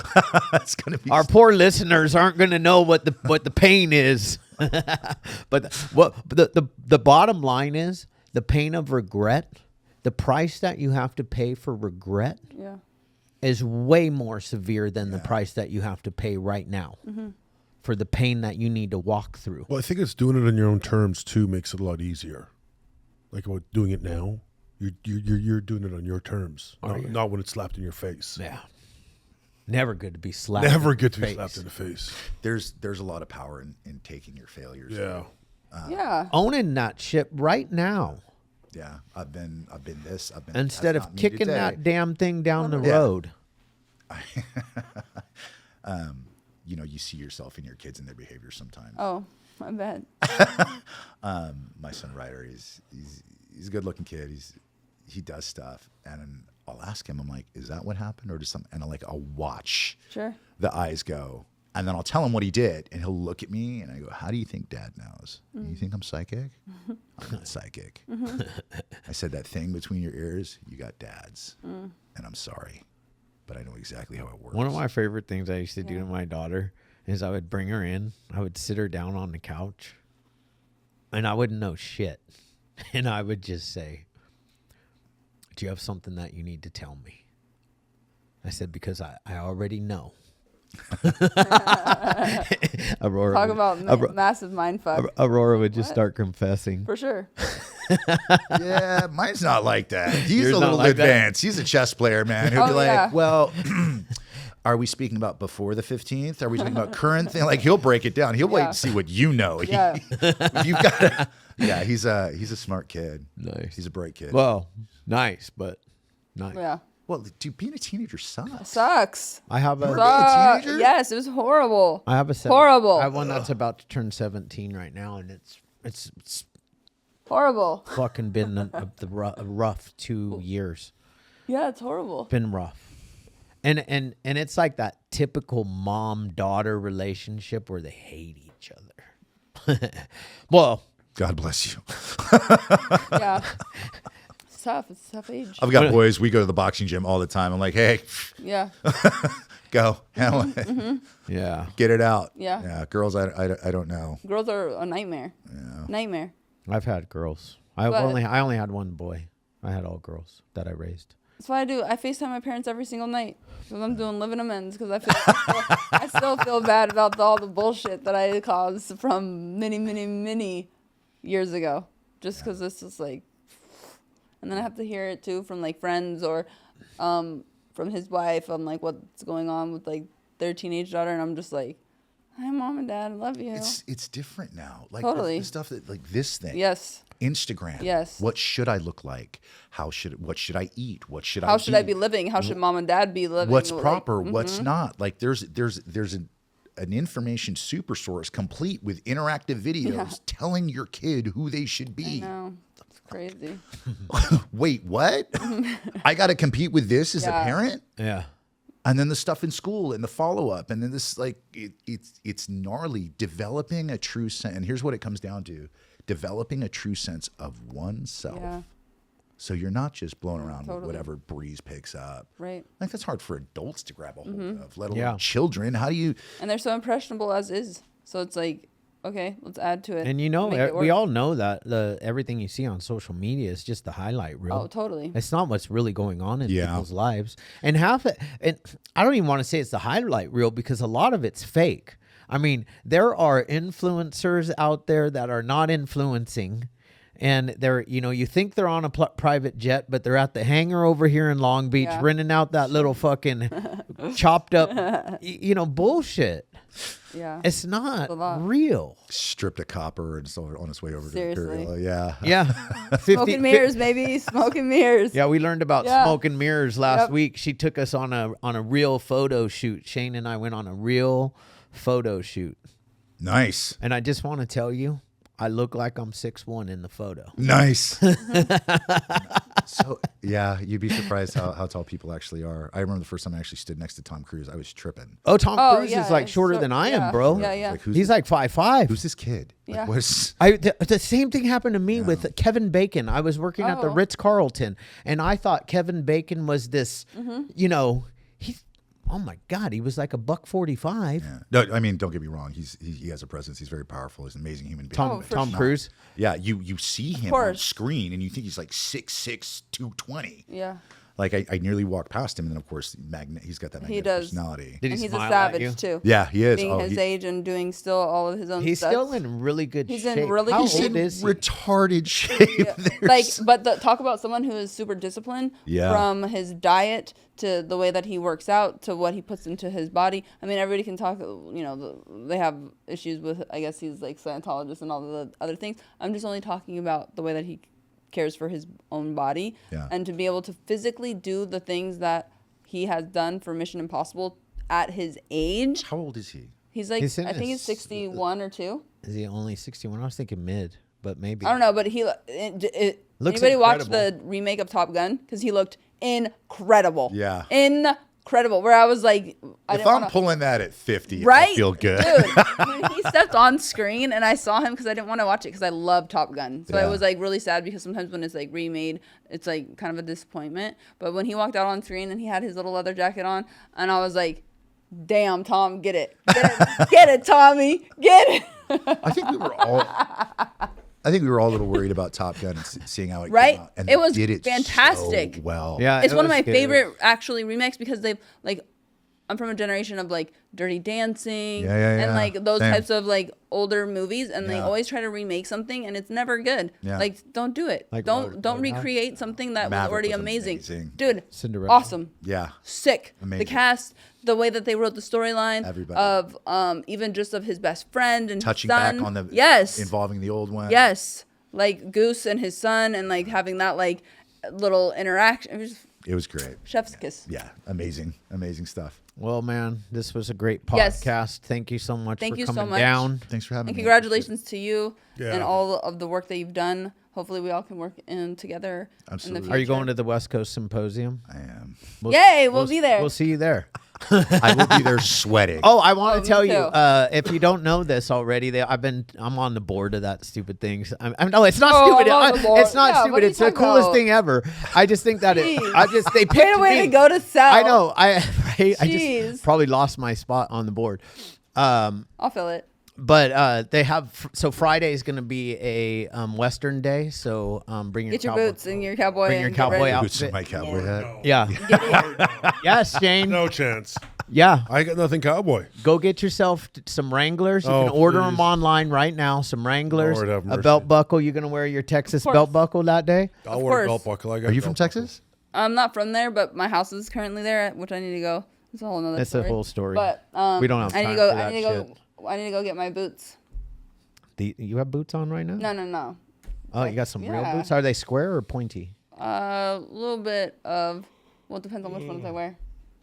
It's going to be. Our poor listeners aren't going to know what the pain is. But what the bottom line is, the pain of regret, the price that you have to pay for regret is way more severe than the price that you have to pay right now for the pain that you need to walk through. Well, I think it's doing it on your own terms too makes it a lot easier. Like about doing it now, you're doing it on your terms, not when it's slapped in your face. Yeah. Never good to be slapped. Never in good the to be face. slapped in the face. There's a lot of power in taking your failures. Yeah. Owning that shit right now. Yeah. I've been this. Instead that's of not me kicking today. that damn thing down the Yeah. road. You know, you see yourself in your kids and their behavior sometimes. Oh, I bet. My son Ryder, he's a good looking kid. He does stuff, and I'll ask him, I'm like, is that what happened, or just something? And I'll watch the eyes go, and then I'll tell him what he did, and he'll look at me, and I go, how do you think Dad knows? You think I'm psychic? I'm not psychic. I said, that thing between your ears, you got Dad's, and I'm sorry, but I know exactly how it works. One of my favorite things I used to do to my daughter is I would bring her in, I would sit her down on the couch, and I wouldn't know shit. And I would just say, do you have something that you need to tell me? I said, because I already know. Aurora Talk about massive mindfuck. Aurora would just start confessing. For sure. Yeah, mine's not like that. He's Yours a not little like that? advanced. He's a chess player, man. He'll be like, yeah. well, are we speaking about before the 15th? Are we talking about current thing? Like, he'll break it down. He'll wait and see what you know. Yeah. You've got yeah, he's a smart kid. Nice. He's a bright kid. Well, nice, but nice. Yeah. Well, dude, being a teenager sucks. Sucks. I have a Suck. teenager? Yes, it was horrible. I have a Horrible. I have one that's about to turn 17 right now, and it's Horrible. fucking been a rough 2 years. Yeah, it's horrible. Been rough. And it's like that typical mom-daughter relationship where they hate each other. Well, God bless you. Yeah. It's tough. It's a tough age. I've got boys. We go to the boxing gym all the time. I'm like, hey, Yeah. go. Handle it. Yeah. Get it out. Yeah. Yeah. Girls, I don't know. Girls are a nightmare. Yeah. Nightmare. I've had girls. I But- only had one boy. I had all girls that I raised. That's what I do. I FaceTime my parents every single night because I'm doing living amends because I still feel bad about all the bullshit that I caused from many years ago. Just because it's just like, and then I have to hear it too from like friends or from his wife. I'm like, what's going on with like their teenage daughter, and I'm just like, hi, Mom and Dad, I love you. It's different now. Like Totally. the stuff that like this thing. Yes. Instagram. Yes. What should I look like? What should I eat? What should How should I be living? How should Mom and Dad be living? What's Like, proper? What's not? Like there's an information super source complete with interactive videos telling your kid who they should be. No, it's crazy. Wait, what? I got to compete with this as a Yeah. parent? Yeah. And then the stuff in school and the follow up, and then this like it's gnarly. Developing a true sense, and here's what it comes down to: developing a true sense of oneself. Yeah. So you're not just blown around with Totally. whatever breeze picks up. Right. Like that's hard for adults to grab a hold of, let alone Yeah. children. How do you? And they're so impressionable as is. So it's like, okay, let's add to it. And you know, make it we work. all know that everything you see on social media is just the highlight reel. Oh, totally. It's not what's really going on in Yeah. people's lives. And half it, and I don't even want to say it's the highlight reel because a lot of it's fake. I mean, there are influencers out there that are not influencing. And they're, you think they're on a private jet, but they're at the hangar over here in Long Beach, Yeah. renting out that little fucking chopped up, bullshit. Yeah. It's not a lot. real. Stripped a copper and it's on its way over Seriously. to yeah. Yeah. Smoke and mirrors, baby. Smoke and mirrors. Yeah, we learned about Yeah. smoke and mirrors last Yep. week. She took us on a real photo shoot. Shane and I went on a real photo shoot. Nice. And I just want to tell you, I look like I'm 6'1" in the photo. Nice. So yeah, you'd be surprised how tall people actually are. I remember the first time I actually stood next to Tom Cruise. I was tripping. Oh, Tom Oh, Cruise yeah, is like shorter so- than I yeah, am, bro. yeah, yeah. Like, who's He's like 5'5". who's this kid? Like, Yeah. what's The same thing happened to me with Kevin Bacon. I was working at the Oh. Ritz-Carlton, and I thought Kevin Bacon was this, Mm-hmm. he's, oh my God, he was like $145. Yeah. No, I mean, don't get me wrong. He has a presence. He's very powerful. He's an amazing human being. Tom, Oh, for Tom sure. Cruise. Yeah, you see him on course. screen and you think he's like 6'6", 220. Yeah. Like I nearly walked past him, and then of course he's got that He magnetic does. personality. Did And he he's a smile at you? savage too. Yeah, he is. Being his age and doing still all of his own He's stuff. still in really good He's shape. in really How good shape. old is he? retarded shape. There's- But talk about someone who is super disciplined Yeah. from his diet to the way that he works out to what he puts into his body. I mean, everybody can talk, they have issues with, I guess he's like Scientologist and all the other things. I'm just only talking about the way that he cares for his own body. Yeah. And to be able to physically do the things that he has done for Mission Impossible at his age. How old is he? He's like, He's in I think his- he's 61 or 2. Is he only 61? I was thinking mid, but maybe. I don't know, but Looks anybody watched incredible. the remake of Top Gun? Because he looked incredible. Yeah. Incredible. Where I was like, If I'm pulling that at 50, right? I feel good. Dude, when he stepped on screen and I saw him because I didn't want to watch it because I love Top Gun. So Yeah. I was like really sad because sometimes when it's like remade, it's like kind of a disappointment. But when he walked out on screen and he had his little leather jacket on, and I was like, damn, Tom, get it. Get it, Tommy. Get it. I think we were all a little worried about Top Gun and seeing how it Right? came out. And It was they did it fantastic. so well. Yeah, It's it one of was my good. favorite actually remakes because they've like, I'm from a generation of like Dirty Dancing Yeah. and like those Same. types of like older movies, and they Yeah. always try to remake something and it's never good. Yeah. Like, don't do it. Like don't what? recreate something that was Maverick already was amazing. amazing. Dude, Cinderella. awesome. Yeah. Sick. Amazing. The cast, the way that they wrote the storyline Everybody. of even just of his best friend and Touching his son. back on the yes involving the old one. yes, like Goose and his son, and like having that like little interaction. It was It was great. chef's kiss. Yeah. Amazing stuff. Well, man, this was a great Yes. podcast. Thank you so much Thank for you so coming much. down. Thanks for having And me. congratulations to you Yeah. and all of the work that you've done. Hopefully, we all can work in together in Absolutely. the future. Are you going to the West Coast Symposium? I am. We'll, Yay, we'll be there. We'll see you there. I will be there sweating. Oh, I want Oh, to tell me you, too. if you don't know this already, I'm on the board of that stupid thing. No, it's not Oh, stupid. I'm on the board. It's not Yeah, what stupid. are you It's the talking coolest about? thing ever. I just think that Jeez. they picked Way to me. go to sell. I know. I Jeez. just probably lost my spot on the board. I'll fill it. But they have so Friday is going to be a Western day. So bring your Get your cowboy, boots and your cowboy. bring your and get cowboy ready. out. Boots and my cowboy hat. Yeah. Yes, Shane. No chance. Yeah. I got nothing cowboy. Go get yourself some Wranglers. You Oh, can order please. them online right now. Some Wranglers, Lord have a mercy. belt buckle. You gonna wear your Texas course. belt buckle that day? I'll Of wear a course. belt buckle. I got Are a you from belt buckle. Texas? I'm not from there, but my house is currently there, which I need to go. It's a whole nother That's story. a whole story. But We don't have I need time to go. for I that need to go. shit. I need to go get my boots. You have boots on right now? No. Oh, you got some real Yeah. boots. Are they square or pointy? A little bit of. Well, it depends on which ones I wear.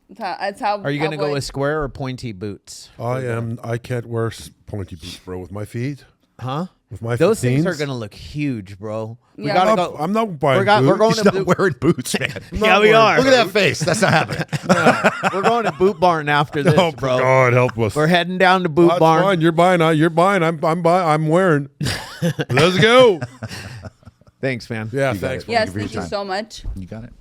It's how. Are you gonna go cowboy- with square or pointy boots? I can't wear pointy boots, bro, with my feet. Huh? With my Those things 15s. are gonna look huge, bro. We Yeah. gotta go. I'm not buying We're boots. going He's to not wearing boots, man. Yeah, we are. Look at that face. That's not happening. We're going to Boot Barn after this, Oh, bro. God, help us. We're heading down to Boot That's Barn. fine. You're buying. You're buying. I'm buying. I'm wearing. Let's go. Thanks, man. Yeah, You got thanks. it. man. Yes, Thank you for thank your you time. so much. You got it.